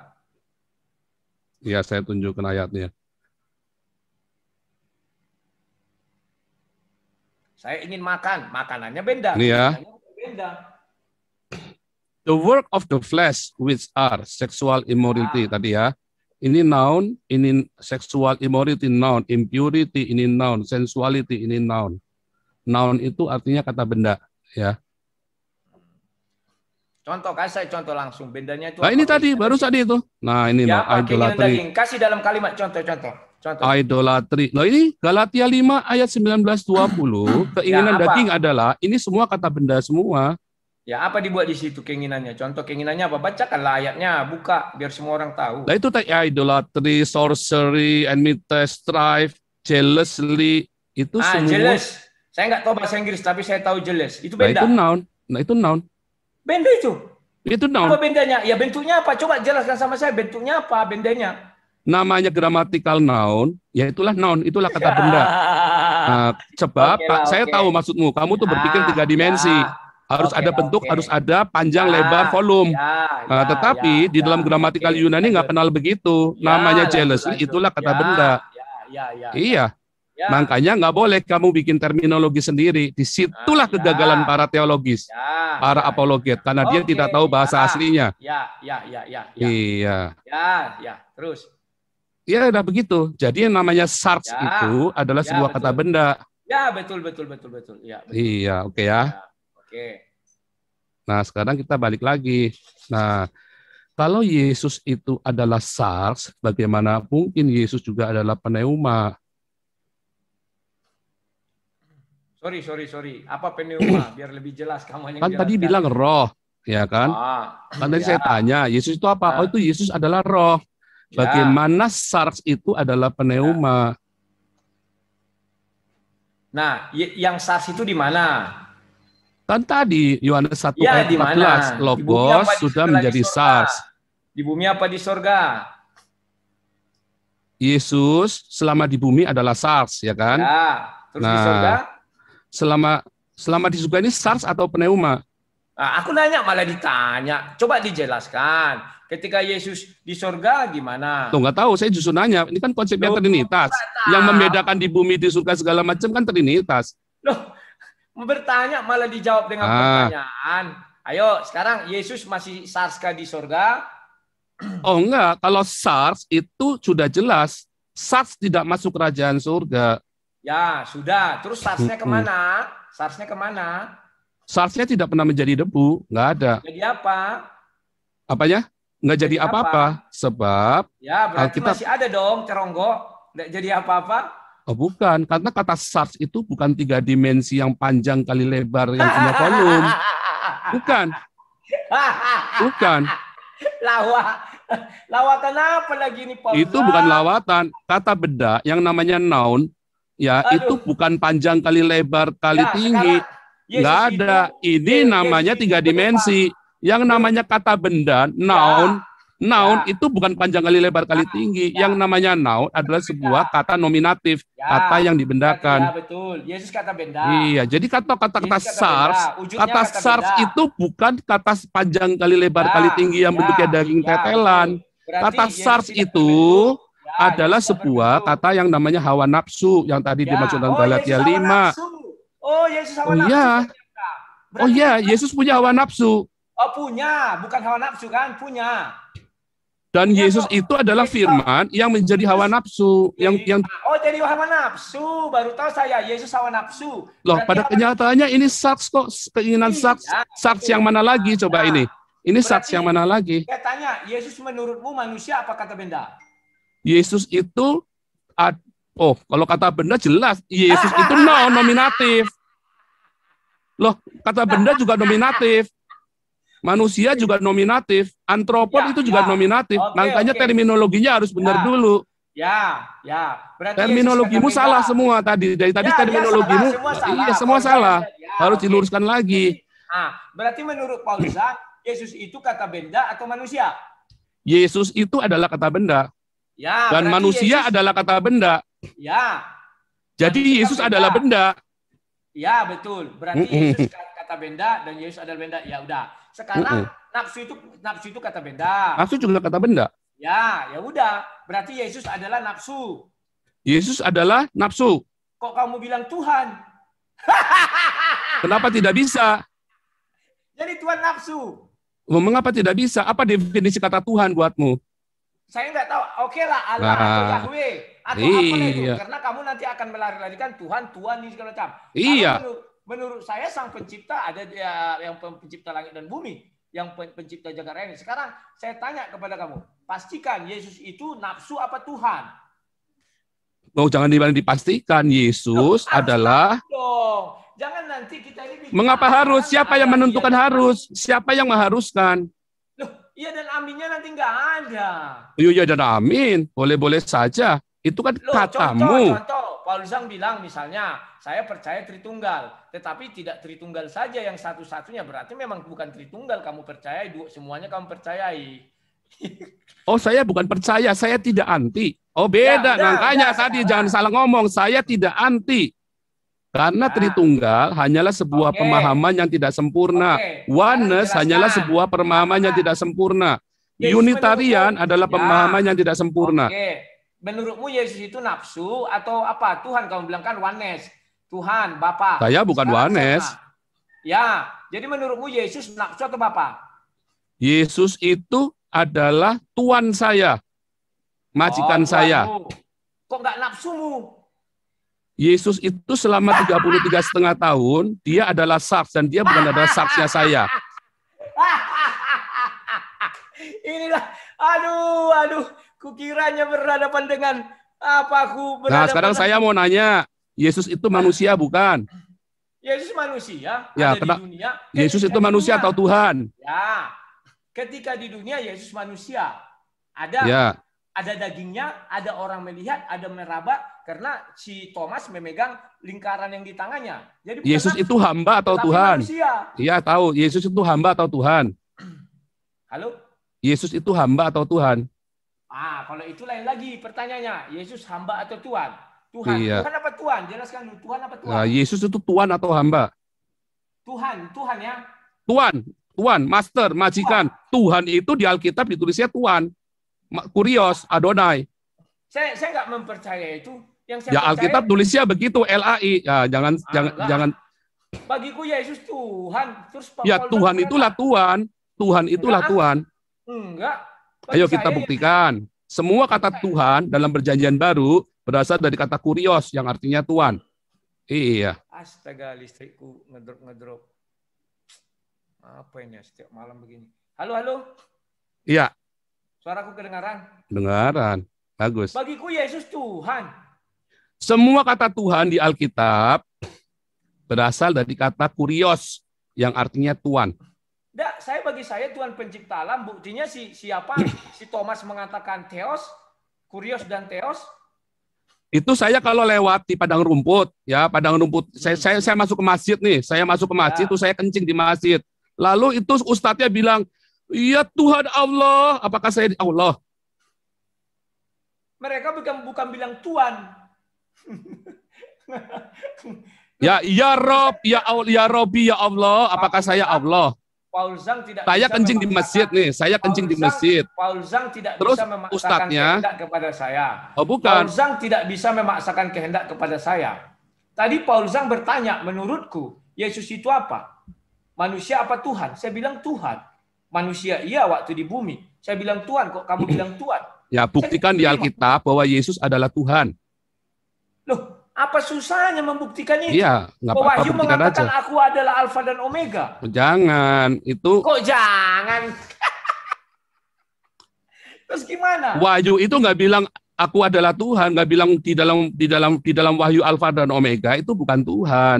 Ya, saya tunjukkan ayatnya. Saya ingin makan, makanannya benda. Ini ya. Benda. The work of the flesh, which are sexual immorality tadi ya. Ini noun, ini sexual immorality noun, impurity ini noun, sensuality ini noun. Noun itu artinya kata benda, ya. Contoh, kasih saya contoh langsung. Bendanya itu. Nah ini tadi, baru tadi itu. Nah ini ya, no, idolatry. Kasih dalam kalimat contoh. Idolatry. Nah ini Galatia 5 ayat 19-20. Keinginan daging adalah, ini semua kata benda semua. Ya, apa dibuat di situ keinginannya? Contoh keinginannya apa? Bacakanlah ayatnya, buka biar semua orang tahu. Nah itu tadi idolatry, sorcery, enmity, strife, jealously, itu semua. Jealous. Saya nggak tahu bahasa Inggris, tapi saya tahu jealous. Itu benda. Nah itu noun. Benda itu. Itu noun. Apa bendanya? Ya bentuknya apa? Coba jelaskan sama saya bentuknya apa, bendanya. Namanya grammatical noun, ya itulah noun, itulah kata benda. Nah, sebab saya tahu maksudmu, kamu tuh berpikir 3 dimensi. Harus ada bentuk, harus ada panjang, lebar, volume. Tetapi di dalam gramatikal Yunani nggak kenal begitu. Namanya jealousy, itulah kata benda. Iya. Ya. Makanya nggak boleh kamu bikin terminologi sendiri. Disitulah kegagalan para teologis, para apologet, karena dia tidak tahu bahasa aslinya. Ya. Iya. Ya. Terus. Ya udah begitu. Jadi yang namanya SARS itu adalah sebuah kata benda. Ya, betul. Ya, betul. Iya, oke ya. Oke. Nah, sekarang kita balik lagi. Nah, kalau Yesus itu adalah SARS, bagaimana mungkin Yesus juga adalah pneuma? Sorry. Apa pneuma? Biar lebih jelas kamu yang Kan tadi bilang roh, ya kan? Kan tadi saya tanya, Yesus itu apa? Oh, itu Yesus adalah roh. Bagaimana SARS itu adalah pneuma? Nah, yang SARS itu di mana? Kan tadi Yohanes 1 ayat 14, Logos sudah menjadi SARS. Di bumi apa di sorga? Yesus selama di bumi adalah SARS, ya kan? Ya. Terus di sorga? Selama di surga ini SARS atau pneuma? Nah, aku nanya malah ditanya. Coba dijelaskan. Ketika Yesus di sorga gimana? Tuh nggak tahu, saya justru nanya. Ini kan konsepnya Trinitas. Yang membedakan di bumi, di surga segala macam kan Trinitas. Loh, bertanya malah dijawab dengan pertanyaan. Ayo, sekarang Yesus masih SARS kah di sorga? Oh enggak, kalau SARS itu sudah jelas. SARS tidak masuk kerajaan surga. Ya, sudah. Terus SARS-nya kemana? SARS-nya kemana? SARS-nya tidak pernah menjadi debu, nggak ada. Jadi apa? Apanya? Nggak jadi apa-apa. Sebab ya berarti kita masih ada dong ceronggo, nggak jadi apa-apa. Oh bukan, karena kata SARS itu bukan 3 dimensi yang panjang kali lebar yang punya volume. Bukan. Lawatan apa lagi nih Pak? Itu bukan lawatan. Kata benda yang namanya noun, ya itu bukan panjang kali lebar kali tinggi. Nggak ada. Ini namanya 3 dimensi. Yang namanya kata benda, noun itu bukan panjang kali lebar kali tinggi. Yang namanya noun adalah sebuah kata nominatif, kata yang dibendakan. Ya betul. Yesus kata benda. Iya, jadi kata SARS, kata SARS itu bukan kata panjang kali lebar kali tinggi yang bentuknya daging tetelan. Kata SARS itu adalah sebuah kata yang namanya hawa nafsu yang tadi dimaksud dalam Galatia 5. Oh, Yesus hawa nafsu. Oh iya, Yesus punya hawa nafsu. Oh punya, bukan hawa nafsu kan? Punya. Dan Yesus itu adalah firman yang menjadi hawa nafsu. Oh jadi hawa nafsu, baru tahu saya Yesus hawa nafsu. Loh, pada kenyataannya ini SARS kok, keinginan SARS. SARS yang mana lagi coba ini? Ini SARS yang mana lagi? Saya tanya, Yesus menurutmu manusia apa kata benda? Yesus itu, kalau kata benda jelas, Yesus itu nominatif. Loh, kata benda juga nominatif. Manusia juga nominatif, antropon itu juga nominatif. Makanya terminologinya harus benar dulu. Ya. Berarti terminologimu salah semua tadi. Dari tadi terminologimu, semua salah. Harus diluruskan lagi. Berarti menurut Paulusan, Yesus itu kata benda atau manusia? Yesus itu adalah kata benda. Ya. Dan manusia adalah kata benda. Ya. Jadi Yesus adalah benda. Ya betul. Berarti Yesus kata benda dan Yesus adalah benda. Ya udah. Sekarang nafsu itu kata benda. Nafsu juga kata benda. Ya udah. Berarti Yesus adalah nafsu. Yesus adalah nafsu. Kok kamu bilang Tuhan? Kenapa tidak bisa? Jadi Tuhan nafsu. Mengapa tidak bisa? Apa definisi kata Tuhan buatmu? Saya nggak tahu. Oke lah, Allah atau Yahweh atau apa itu? Karena kamu nanti akan melari-larikan Tuhan ini segala macam. Iya. Menurut saya sang pencipta ada yang pencipta langit dan bumi, yang pencipta jagat raya ini. Sekarang saya tanya kepada kamu, pastikan Yesus itu nafsu apa Tuhan? Oh, jangan dipastikan. Yesus adalah. Jangan nanti kita ini. Mengapa harus? Siapa yang menentukan harus? Siapa yang mengharuskan? Loh, iya dan aminnya nanti nggak ada. Iya dan amin. Boleh-boleh saja. Itu kan katamu. Contoh, Paulusan bilang misalnya, saya percaya Tritunggal, tetapi tidak Tritunggal saja yang satu-satunya. Berarti memang bukan Tritunggal kamu percayai, semuanya kamu percayai. Oh, saya bukan percaya, saya tidak anti. Oh, beda. Makanya tadi jangan salah ngomong, saya tidak anti. Karena Tritunggal hanyalah sebuah pemahaman yang tidak sempurna. Oneness hanyalah sebuah pemahaman yang tidak sempurna. Unitarian adalah pemahaman yang tidak sempurna. menurutmu Yesus itu nafsu atau apa? Tuhan, kamu bilang kan oneness. Tuhan, Bapa. Saya bukan Sekarang oneness. Ya, jadi menurutmu Yesus nafsu atau Bapa? Yesus itu adalah Tuhan saya, majikan saya. Kok nggak nafsumu? Yesus itu selama 33,5 tahun, dia adalah saks dan dia bukan adalah saksnya saya. Inilah, aduh, kukiranya berhadapan dengan apa aku berhadapan. Nah, sekarang saya mau nanya, Yesus itu manusia bukan? Yesus manusia, ya, ada di dunia. Yesus itu manusia atau Tuhan? Ya, ketika di dunia Yesus manusia, ada dagingnya, ada orang melihat, ada meraba, karena si Thomas memegang lingkaran yang di tangannya. Jadi Yesus itu hamba atau Tuhan? Iya, tahu. Yesus itu hamba atau Tuhan? Halo? Yesus itu hamba atau Tuhan? Kalau itu lain lagi pertanyaannya. Yesus hamba atau Tuhan? Tuhan. Iya. Tuhan apa Tuhan? Jelaskan dulu. Tuhan apa Tuhan? Nah, Yesus itu Tuhan atau hamba? Tuhan ya. Tuhan, master, majikan. Tuhan itu di Alkitab ditulisnya Tuhan. Kurios, Adonai. Saya nggak mempercayai itu. Yang saya Alkitab tulisnya begitu, LAI. Ya, jangan. Bagiku Yesus Tuhan. Terus Tuhan itulah Tuhan. Tuhan itulah Tuhan. Enggak. Ayo kita buktikan. Semua kata Tuhan dalam Perjanjian Baru berasal dari kata kurios yang artinya Tuhan. Iya. Astaga, listrikku ngedrop. Apa ini setiap malam begini? Halo. Iya. Suaraku kedengaran? Dengaran. Bagus. Bagiku Yesus Tuhan. Semua kata Tuhan di Alkitab berasal dari kata kurios yang artinya Tuhan. Bagi saya Tuhan pencipta alam, buktinya siapa? Si Thomas mengatakan theos, kurios dan theos. Itu saya kalau lewat di padang rumput, saya masuk ke masjid nih, itu saya kencing di masjid. Lalu itu ustadznya bilang, "Iya Tuhan Allah." Apakah saya Allah? Mereka bukan bilang Tuhan. Ya Rob, ya Robi, ya Allah. Apakah saya Allah? Paul Zhang tidak saya kencing di masjid nih, Paul Zhang tidak Terus bisa memaksakan ustadznya, kehendak kepada saya. Oh bukan. Paul Zhang tidak bisa memaksakan kehendak kepada saya. Tadi Paul Zhang bertanya, menurutku Yesus itu apa? Manusia apa Tuhan? Saya bilang Tuhan. Manusia iya waktu di bumi. Saya bilang Tuhan, kok kamu bilang Tuhan? Ya buktikan di Alkitab bahwa Yesus adalah Tuhan. Loh, apa susahnya membuktikan itu? Iya, nggak apa-apa, Wahyu mengatakan aja. Aku adalah Alfa dan Omega. Jangan, itu. Kok jangan? Terus gimana? Wahyu itu nggak bilang aku adalah Tuhan, nggak bilang di dalam Wahyu Alfa dan Omega itu bukan Tuhan.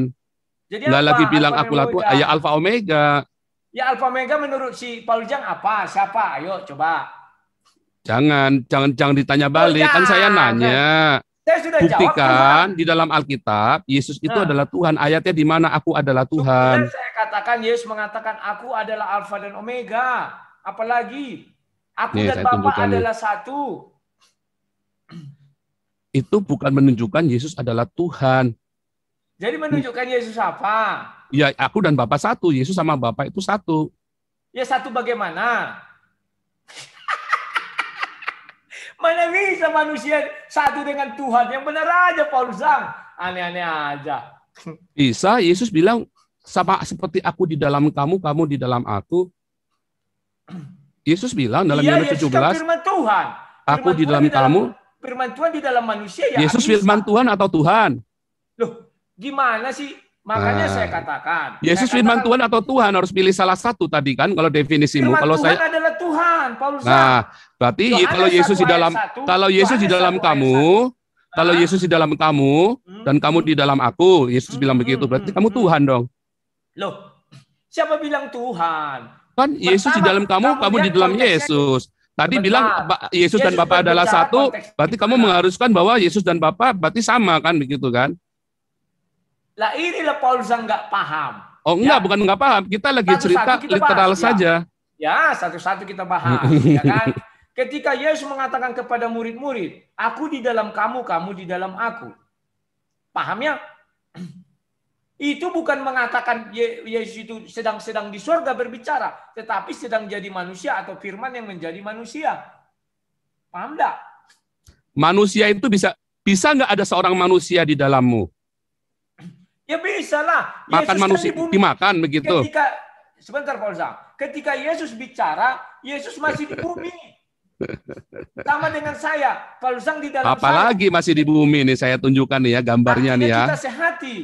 Jadi nggak lagi bilang akulah Tuhan, ya Alfa Omega. Ya Alfa Omega menurut si Paul Zhang apa? Siapa? Ayo coba. Jangan ditanya balik, kan saya nanya. Saya sudah buktikan jawab, di dalam Alkitab Yesus itu adalah Tuhan. Ayatnya di mana aku adalah Tuhan. Saya katakan Yesus mengatakan aku adalah Alfa dan Omega. Apalagi aku dan Bapa adalah satu. Itu bukan menunjukkan Yesus adalah Tuhan. Jadi menunjukkan Yesus apa? Ya, aku dan Bapa satu. Yesus sama Bapa itu satu. Ya satu bagaimana? Mana bisa manusia satu dengan Tuhan? Yang benar aja Paul Zhang. Aneh-aneh aja. Bisa, Yesus bilang, sama seperti aku di dalam kamu, kamu di dalam aku. Yesus bilang dalam Yohanes 17, kan firman Tuhan. Aku di dalam kamu. Firman Tuhan di dalam manusia ya. Yesus firman Tuhan atau Tuhan? Loh, gimana sih? Makanya saya katakan. Yesus firman Tuhan atau Tuhan, harus pilih salah satu tadi kan kalau definisimu. Kalau Tuhan adalah Tuhan, Paul Zhang. Nah, berarti kalau Yesus di dalam kamu, kalau Yesus di dalam kamu dan kamu di dalam aku, Yesus bilang begitu, berarti kamu Tuhan dong. Loh, siapa bilang Tuhan? Kan Yesus di dalam kamu di dalam Yesus. Tadi bilang Yesus dan Bapa adalah satu, berarti kamu mengharuskan bahwa Yesus dan Bapa berarti sama kan begitu kan? Lah inilah Paul Zhang nggak paham. Oh enggak, bukan nggak paham. Kita lagi cerita literal saja. Ya, satu-satu kita bahas. Ya kan? Ketika Yesus mengatakan kepada murid-murid, aku di dalam kamu, kamu di dalam aku. Paham ya? Itu bukan mengatakan Yesus itu sedang di surga berbicara, tetapi sedang jadi manusia atau firman yang menjadi manusia. Paham enggak? Manusia itu bisa nggak ada seorang manusia di dalammu? Ya bisa lah. Makan Yesus kan manusia, di bumi. dimakan begitu. Sebentar Pak Ulzang. Ketika Yesus bicara, Yesus masih di bumi. Sama dengan saya. Pak Ulzang di dalam Apalagi saya. masih di bumi nih, saya tunjukkan nih ya gambarnya Artinya nih ya. kita sehati.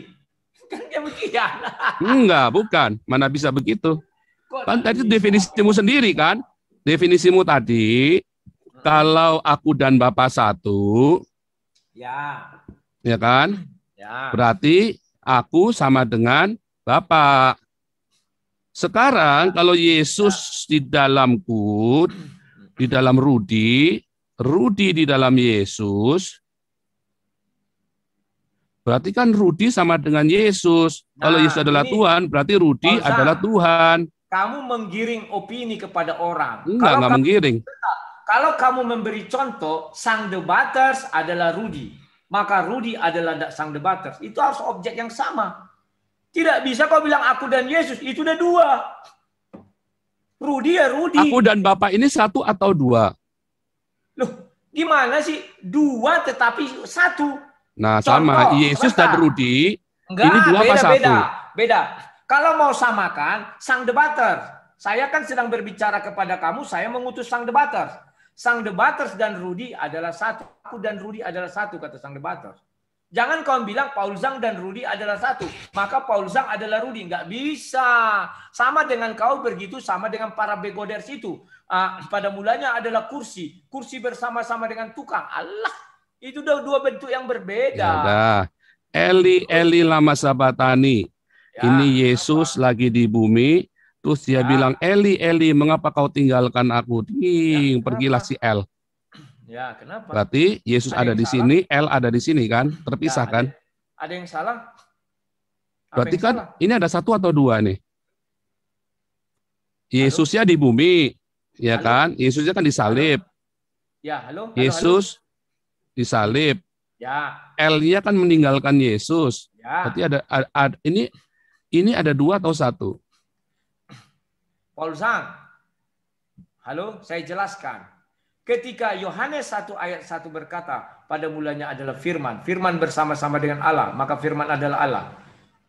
Kan demikian. Enggak, bukan. Mana bisa begitu? Kan tadi definisimu sendiri kan? Definisimu tadi, kalau aku dan Bapa satu, ya kan? Ya. Berarti aku sama dengan Bapa. Sekarang kalau Yesus di dalamku, di dalam Rudi di dalam Yesus, berarti kan Rudi sama dengan Yesus. Kalau Yesus adalah Tuhan, berarti Rudi adalah Tuhan. Kamu menggiring opini kepada orang. Enggak menggiring. Kalau kamu memberi contoh, sang debaters adalah Rudi, maka Rudi adalah sang debaters. Itu harus objek yang sama. Tidak bisa kau bilang aku dan Yesus, itu udah dua. Rudi ya Rudi. Aku dan Bapak ini satu atau dua? Loh, gimana sih? Dua tetapi satu. Nah, sama Yesus dan Rudi. Enggak, ini dua apa satu? Beda. Kalau mau samakan, sang debater. Saya kan sedang berbicara kepada kamu, saya mengutus sang debater. Sang debaters dan Rudi adalah satu. Aku dan Rudi adalah satu, kata sang debater. Jangan kau bilang Paul Zhang dan Rudi adalah satu. Maka Paul Zhang adalah Rudi. Enggak bisa. Sama dengan kau begitu, sama dengan para begoders itu. Pada mulanya adalah kursi. Kursi bersama-sama dengan tukang. Allah. Itu dua bentuk yang berbeda. Ya, Eli, Eli lama sabatani. Ya, ini Yesus lagi di bumi. Terus dia bilang, Eli, Eli, mengapa kau tinggalkan aku? Pergilah si El. Ya, kenapa? Berarti Yesus ada di sini, El ada di sini kan? Terpisah kan? Ada yang salah? Berarti kan ini ada satu atau dua nih? Yesusnya di bumi, ya kan? Yesusnya kan disalib. Ya, halo. Yesus disalib. Ya. El-nya kan meninggalkan Yesus. Ya. Berarti ada ini ada dua atau satu? Paul Zhang. Halo, saya jelaskan. Ketika Yohanes 1 ayat 1 berkata, pada mulanya adalah firman. Firman bersama-sama dengan Allah, maka firman adalah Allah.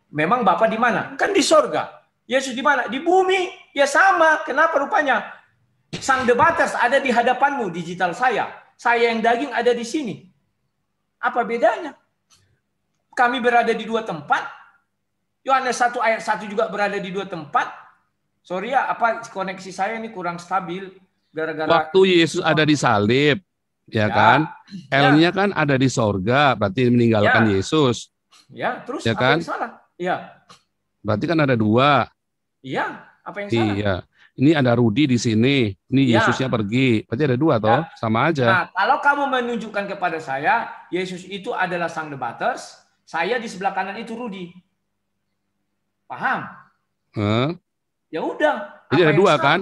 Memang Bapa di mana? Kan di sorga. Yesus di mana? Di bumi. Ya sama. Kenapa rupanya? Sang debaters ada di hadapanmu, digital saya. Saya yang daging ada di sini. Apa bedanya? Kami berada di dua tempat. Yohanes 1 ayat 1 juga berada di dua tempat. Sorry ya, apa koneksi saya ini kurang stabil. Gara-gara waktu Yesus ada di salib, ya kan? El-nya kan ada di sorga, berarti meninggalkan Yesus. Ya, terus ya apa kan? yang salah? Iya. Berarti kan ada dua. Iya, apa yang salah? Iya. Ini ada Rudi di sini, ini Yesusnya pergi. Berarti ada dua toh, sama aja. Nah, kalau kamu menunjukkan kepada saya, Yesus itu adalah sang debaters, saya di sebelah kanan itu Rudi. Paham? Ya udah. Jadi ada dua kan?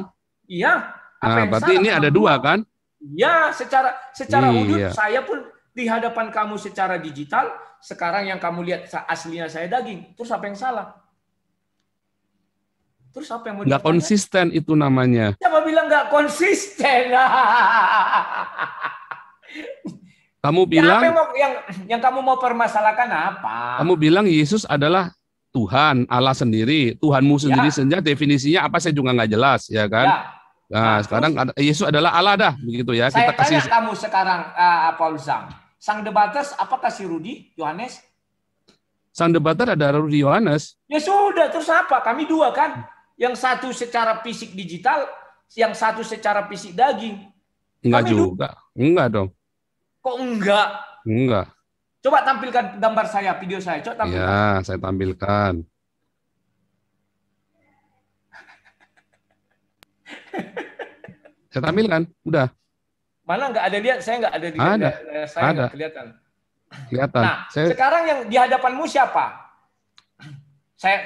Iya. Nah, berarti ini ada dua kan? Ya, secara wujud saya pun di hadapan kamu secara digital. Sekarang yang kamu lihat aslinya saya daging. Terus apa yang salah? Terus apa yang mau nggak konsisten itu namanya. Siapa bilang nggak konsisten? Kamu bilang yang kamu mau permasalahkan apa? Kamu bilang Yesus adalah Tuhan, Allah sendiri. Tuhanmu sendiri saja definisinya apa saya juga nggak jelas, ya kan? Ya. Nah, sekarang Yesus adalah Allah dah, begitu ya. Saya tanya kamu sekarang, Paul Zhang. Sang debaters apakah si Rudi, Yohanes? Sang debater ada Rudi Yohanes. Ya sudah, terus apa? Kami dua kan? Yang satu secara fisik digital, yang satu secara fisik daging. Enggak juga. Enggak dong. Kok enggak? Enggak. Coba tampilkan gambar saya, video saya. Coba tampilkan. Ya, saya tampilkan. Saya tampilkan, udah. Mana nggak ada lihat? Saya nggak ada lihat. Ada. Saya ada. Kelihatan. Kelihatan. Nah, sekarang yang di hadapanmu siapa? Saya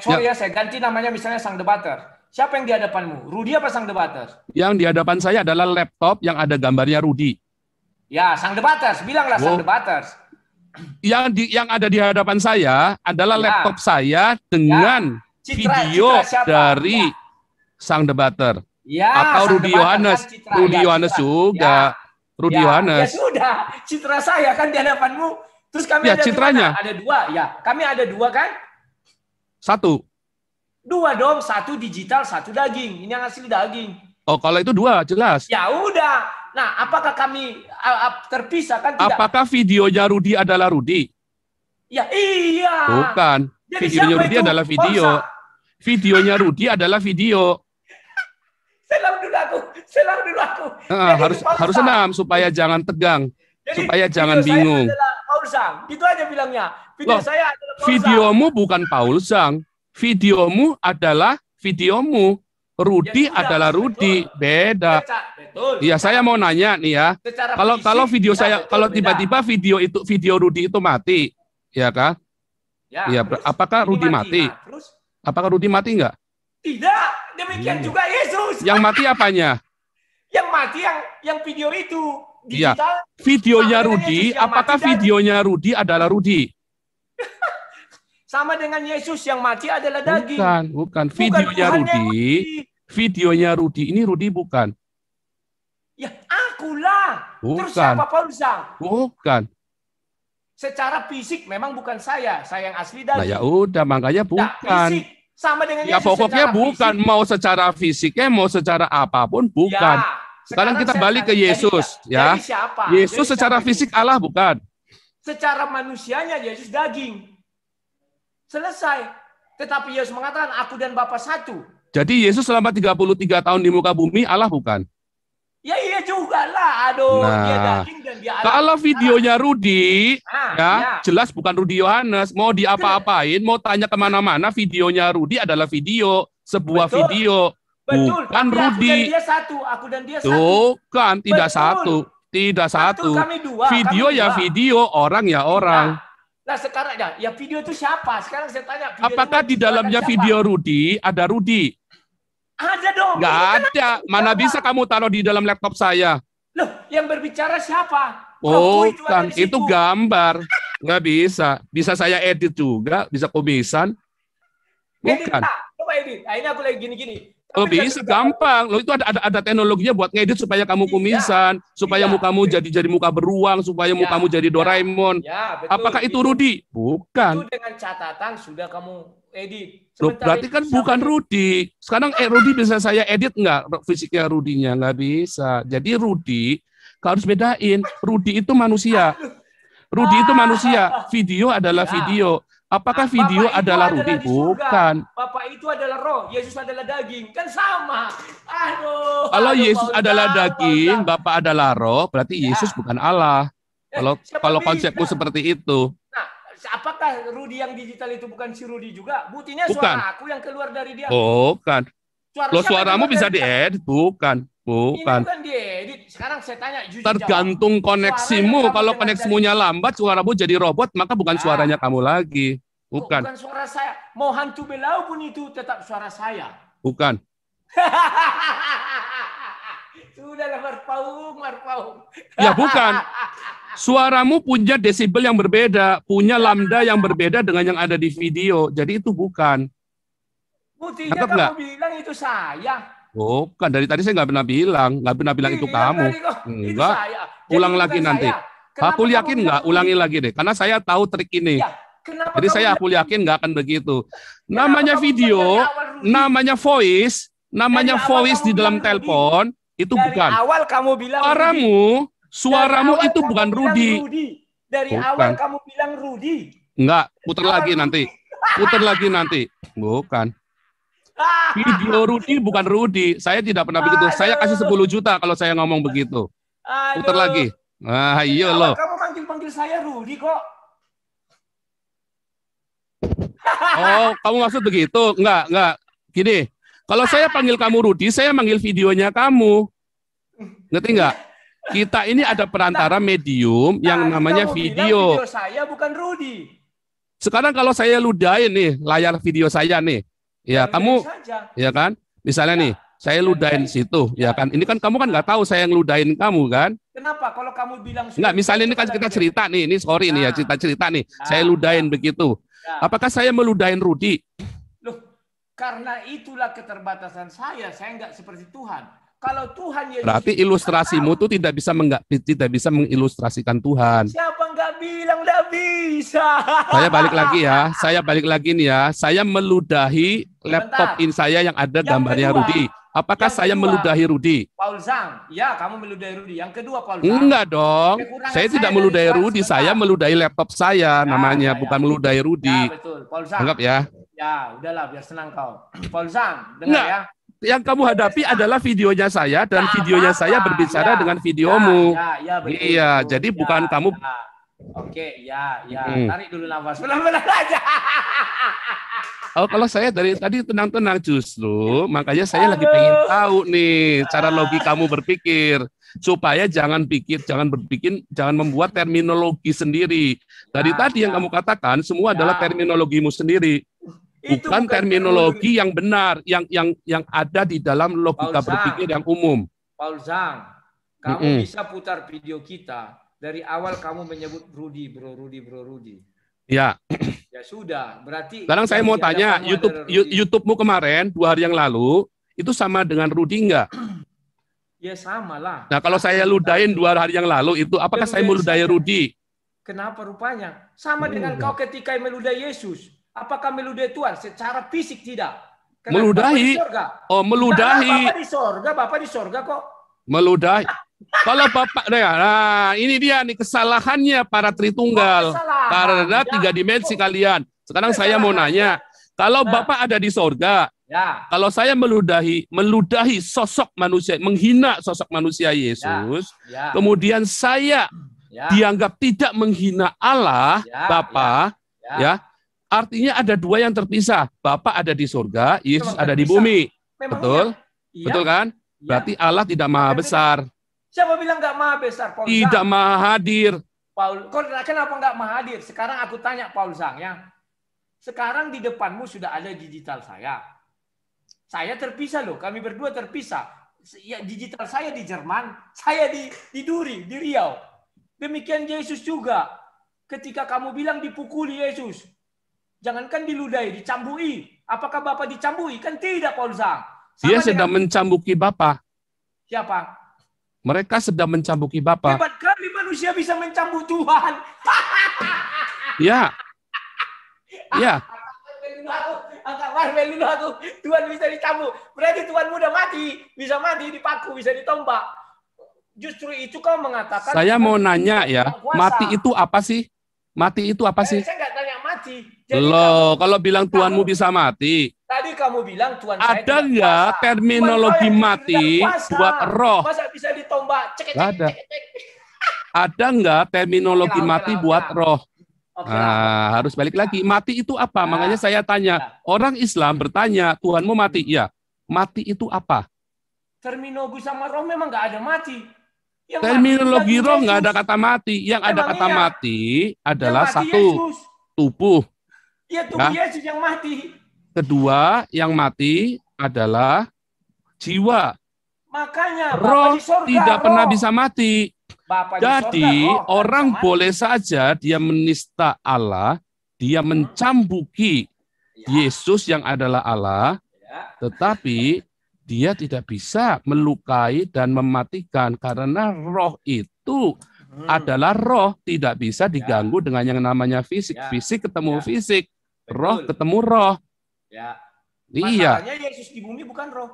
ganti namanya misalnya sang debater. Siapa yang di hadapanmu? Rudi apa sang debater? Yang di hadapan saya adalah laptop yang ada gambarnya Rudi. Ya, sang debaters. Bilanglah sang debaters. Yang ada di hadapan saya adalah laptop saya dengan video dari sang debater. Ya, atau Rudi Yohanes. Rudi Yohanes juga. Rudi Ya Yohanes. sudah, citra saya kan di hadapanmu. Terus kami Ya, ada citranya. Ada dua, ya. Kami ada dua kan? Satu. Dua dong, satu digital, satu daging. Ini yang asli daging. Oh, kalau itu dua, jelas. Ya udah. Nah, apakah kami terpisah kan tidak? Apakah videonya Rudi adalah Rudi? Ya iya. Bukan. Jadi Videonya siapa Rudi itu? adalah video. Videonya Rudi adalah video. Selang dulu aku. Harus senam supaya jangan tegang, Jadi, supaya jangan video bingung. saya adalah Paul Sang. Gitu aja bilangnya. Video Loh, saya adalah Paul Sang. videomu bukan Paul Sang. Videomu adalah videomu. Rudi Ya sudah, adalah Rudi, betul. beda. Betul. Iya, saya mau nanya nih ya. Kalau video saya, betul, kalau beda. tiba-tiba video Rudi itu mati, ya kan? Ya, apakah Rudi mati? Nah, terus? Apakah Rudi mati enggak? Tidak, demikian juga Yesus. Yang mati apanya? Yang mati yang video itu Iya. digital. Videonya Rudi, apakah videonya Rudi adalah Rudi? Sama dengan Yesus yang mati adalah daging. Bukan. Videonya Rudi ini Rudi bukan. Ya, akulah. Bukan. Terus siapa Paul Sang? Bukan. Secara fisik memang bukan saya yang asli daging. Nah, ya udah, makanya bukan. Fisik sama dengan ya Yesus. pokoknya bukan, fisik. Mau secara fisiknya, mau secara apapun bukan. Ya, sekarang kita balik ke Yesus, ya. Jadi siapa? Yesus secara fisik Allah bukan. Secara manusianya Yesus daging. Selesai. Tetapi Yesus mengatakan aku dan Bapa satu. Jadi Yesus selama 33 tahun di muka bumi Allah bukan? Ya iya juga lah. Aduh, dia daging dan dia Allah. Kalau videonya Rudi, jelas bukan Rudi Yohanes. Mau diapa-apain, mau tanya kemana-mana, videonya Rudi adalah video, sebuah video. Betul. Bukan Rudi. Aku dan dia satu. Bukan, tidak satu. Tidak satu. Kami dua. Video ya video, orang ya orang. Nah sekarang ya video itu siapa? Sekarang saya tanya. Apakah di dalamnya video Rudi ada Rudi? Ada dong. Nggak ada. Mana bisa kamu taruh di dalam laptop saya? Loh, yang berbicara siapa? Bukan, itu gambar. Nggak bisa. Bisa saya edit juga, bisa komisan. Bukan. Coba edit. Nah, ini aku lagi gini-gini. Oh bisa gampang. Loh itu ada teknologinya buat ngedit supaya kamu kumisan, supaya mukamu jadi muka beruang, supaya mukamu jadi Doraemon. Ya, betul. Apakah itu Rudi? Bukan. Itu dengan catatan sudah kamu edit. Loh, berarti kan bukan Rudi. Sekarang Rudi bisa saya edit nggak fisiknya Rudinya? Nggak bisa. Jadi Rudi harus bedain. Rudi itu manusia. Rudi itu manusia. Video adalah video. Apakah video adalah Rudi? Bukan. Bapak itu adalah roh, Yesus adalah daging. Kan sama. Aduh. Kalau Yesus adalah daging, Bapak adalah roh, berarti Yesus bukan Allah. Kalau konsepmu seperti itu. Nah, apakah Rudi yang digital itu bukan si Rudi juga? Buktinya suara aku yang keluar dari dia. Bukan. Suaramu bisa diedit? Bukan. Ini bukan diedit. Sekarang saya tanya jujur. Tergantung koneksimu. Kalau koneksimunya lambat, suaramu jadi robot, maka bukan suaranya kamu lagi. Bukan. Bukan suara saya. Mau hantu belau pun itu tetap suara saya. Bukan. Sudahlah marpaung. Ya bukan. Suaramu punya desibel yang berbeda, punya lambda yang berbeda dengan yang ada di video. Jadi itu bukan. Buktinya kamu bilang itu saya. Bukan, dari tadi saya nggak pernah bilang itu kamu. Enggak. Ulang lagi nanti. Aku yakin nggak? Ulangi lagi deh. Karena saya tahu trik ini. Jadi aku yakin nggak akan begitu. Namanya video, namanya voice di dalam telepon itu bukan. Dari awal kamu bilang suaramu itu bukan Rudi. Dari awal kamu bilang Rudi. Enggak, putar lagi nanti. Bukan. Video Rudi bukan Rudi. Saya tidak pernah begitu. Saya kasih 10 juta kalau saya ngomong begitu. Putar lagi. Nah, iya loh. Kamu panggil saya Rudi kok. Oh, kamu maksud begitu? Enggak. Gini, kalau saya panggil kamu Rudi, saya manggil videonya kamu. Ngerti enggak? Kita ini ada perantara medium yang namanya video. Video saya bukan Rudi. Sekarang kalau saya ludahin nih layar video saya nih. Ya, kamu, ya kan? Misalnya nih, saya ludahin situ, ya kan? Ini kan kamu kan nggak tahu saya yang ludahin kamu kan? Kenapa? Kalau kamu bilang nggak, misalnya ini kan kita cerita nih, ini sorry nih ya, cerita nih, saya ludahin begitu. Apakah saya meludahin Rudi? Loh, karena itulah keterbatasan saya nggak seperti Tuhan. Kalau Tuhan Yesus Berarti itu ilustrasimu tahu. itu tidak bisa mengilustrasikan Tuhan. Siapa nggak bilang nggak bisa? Saya balik lagi nih ya. Saya meludahi laptop Sebentar. ini saya yang ada Yang gambarnya kedua, Rudi. Apakah yang saya kedua, meludahi Rudi? Paul Zhang. Ya, kamu meludahi Rudi. Yang kedua, Paul Zhang. Enggak dong. Kekurangan Saya tidak saya dari meludahi suara Rudi, saya sebentar. meludahi laptop saya Ya, namanya, ya, ya. bukan meludahi Ya, Rudi. betul. Paul Zhang. Anggap ya. Ya, udahlah biar senang kau. Paul Zhang, dengar Enggak. ya. Yang kamu hadapi adalah videonya saya dan Nggak videonya saya apa-apa. berbicara Ya, dengan ya, videomu. ya, ya, betul, Iya, betul. jadi Ya, bukan kamu. ya. Oke, ya, ya. Tarik dulu nafas. Benar-benar aja. Oh, kalau saya dari tadi tenang-tenang justru, makanya saya lagi pengen tahu nih cara logikamu berpikir supaya jangan membuat terminologi sendiri. Dari tadi yang kamu katakan semua adalah terminologimu sendiri, Itu bukan terminologi yang benar, yang ada di dalam logika berpikir yang umum. Paul Zhang, kamu bisa putar video kita dari awal kamu menyebut Rudi, bro Rudi. Ya. Ya sudah, berarti. Sekarang saya mau tanya, YouTube-mu kemarin 2 hari yang lalu itu sama dengan Rudi enggak? Ya sama lah. Nah kalau saya ludahin 2 hari yang lalu itu, apakah saya meludahi Rudi? Kenapa rupanya? Sama dengan kau ketika meludahi Yesus. Apakah meludahi Tuhan? Secara fisik tidak. Meludahi. Oh, meludahi. Bapak di sorga kok. Meludahi. Kalau Bapak, nah ini dia nih kesalahannya para Tritunggal. Karena 3 dimensi kalian. Sekarang saya mau nanya, kalau Bapak ada di sorga, kalau saya meludahi sosok manusia, menghina sosok manusia Yesus, kemudian saya dianggap tidak menghina Allah, Bapak, ya, artinya ada 2 yang terpisah. Bapak ada di sorga, Yesus ada di bumi. Betul? Betul kan? Berarti Allah tidak maha besar. Siapa bilang nggak maha besar, Paul Zhang? Tidak maha hadir. Kenapa nggak maha hadir? Sekarang aku tanya Paul Zhang ya. Sekarang di depanmu sudah ada digital saya. Saya terpisah loh, kami berdua terpisah. Ya, digital saya di Jerman, saya di Duri, di Riau. Demikian Yesus juga. Ketika kamu bilang dipukuli Yesus, jangankan diludahi, dicambui. Apakah Bapak dicambui? Kan tidak, Paul Zhang. Dia sedang mencambuki Bapak. Siapa? Mereka sedang mencambuki Bapak. Hebat kali manusia bisa mencambuk Tuhan. Ya. Ya. Angkat marmel dulu aku. Tuhan bisa dicambuk. Berarti Tuhan mudah mati. Bisa mati, dipaku, bisa ditombak. Justru itu kau mengatakan. Saya mau nanya ya. Mati itu apa sih? Mati itu apa sih? Saya nggak tanya mati. Loh, kalau bilang Tuhanmu bisa mati. Tadi kamu bilang Tuhan saya ada nggak terminologi mati buat roh? Masa bisa ditombak? Ada. Ada nggak terminologi mati buat roh? Nah, harus balik lagi. Mati itu apa? Makanya saya tanya. Orang Islam bertanya, Tuhanmu mati? Ya. Mati itu apa? Terminologi sama roh memang nggak ada mati. Terminologi roh nggak ada kata mati. Yang ada kata mati adalah satu, tubuh. Iya, tubuh Yesus yang mati. Kedua, yang mati adalah jiwa. Makanya roh tidak pernah bisa mati. Jadi orang boleh saja dia menista Allah, dia mencambuki Yesus yang adalah Allah, tetapi dia tidak bisa melukai dan mematikan karena roh itu adalah roh, tidak bisa diganggu dengan yang namanya fisik. Fisik ketemu fisik, roh ketemu roh. Ya. Masalahnya Yesus di bumi bukan roh.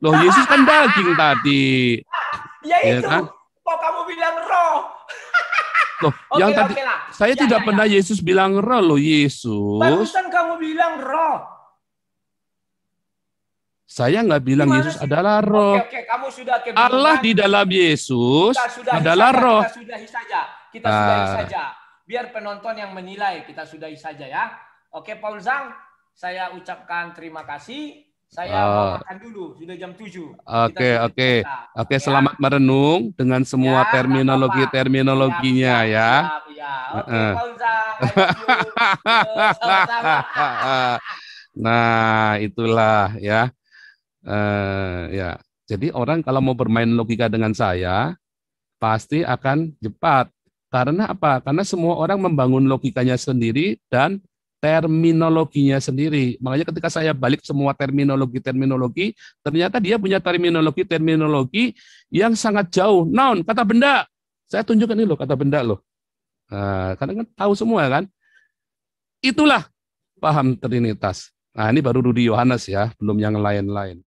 Loh, Yesus kan daging tadi. Ya itu. Kan? Kok kamu bilang roh? Loh, yang tadi saya tidak pernah Yesus bilang roh loh, Yesus. Barusan kamu bilang roh. Saya nggak bilang Yesus adalah roh. Oke, kamu sudah Allah di dalam Yesus adalah roh. Kita sudahi saja. Kita sudahi saja. Biar penonton yang menilai, kita sudahi saja ya. Oke, Paul Zhang, saya ucapkan terima kasih. Saya mau makan dulu, sudah jam 7. Oke, selamat merenung dengan semua terminologinya ya. Oke, Paul Zhang. Nah, itulah ya. Ya. Jadi orang kalau mau bermain logika dengan saya pasti akan cepat. Karena apa? Karena semua orang membangun logikanya sendiri dan terminologinya sendiri. Makanya ketika saya balik semua terminologi, ternyata dia punya terminologi yang sangat jauh. Noun, kata benda. Saya tunjukkan ini loh, kata benda loh. Nah, karena kan tahu semua kan. Itulah paham Trinitas. Nah, ini baru Rudi Yohanes ya, belum yang lain-lain.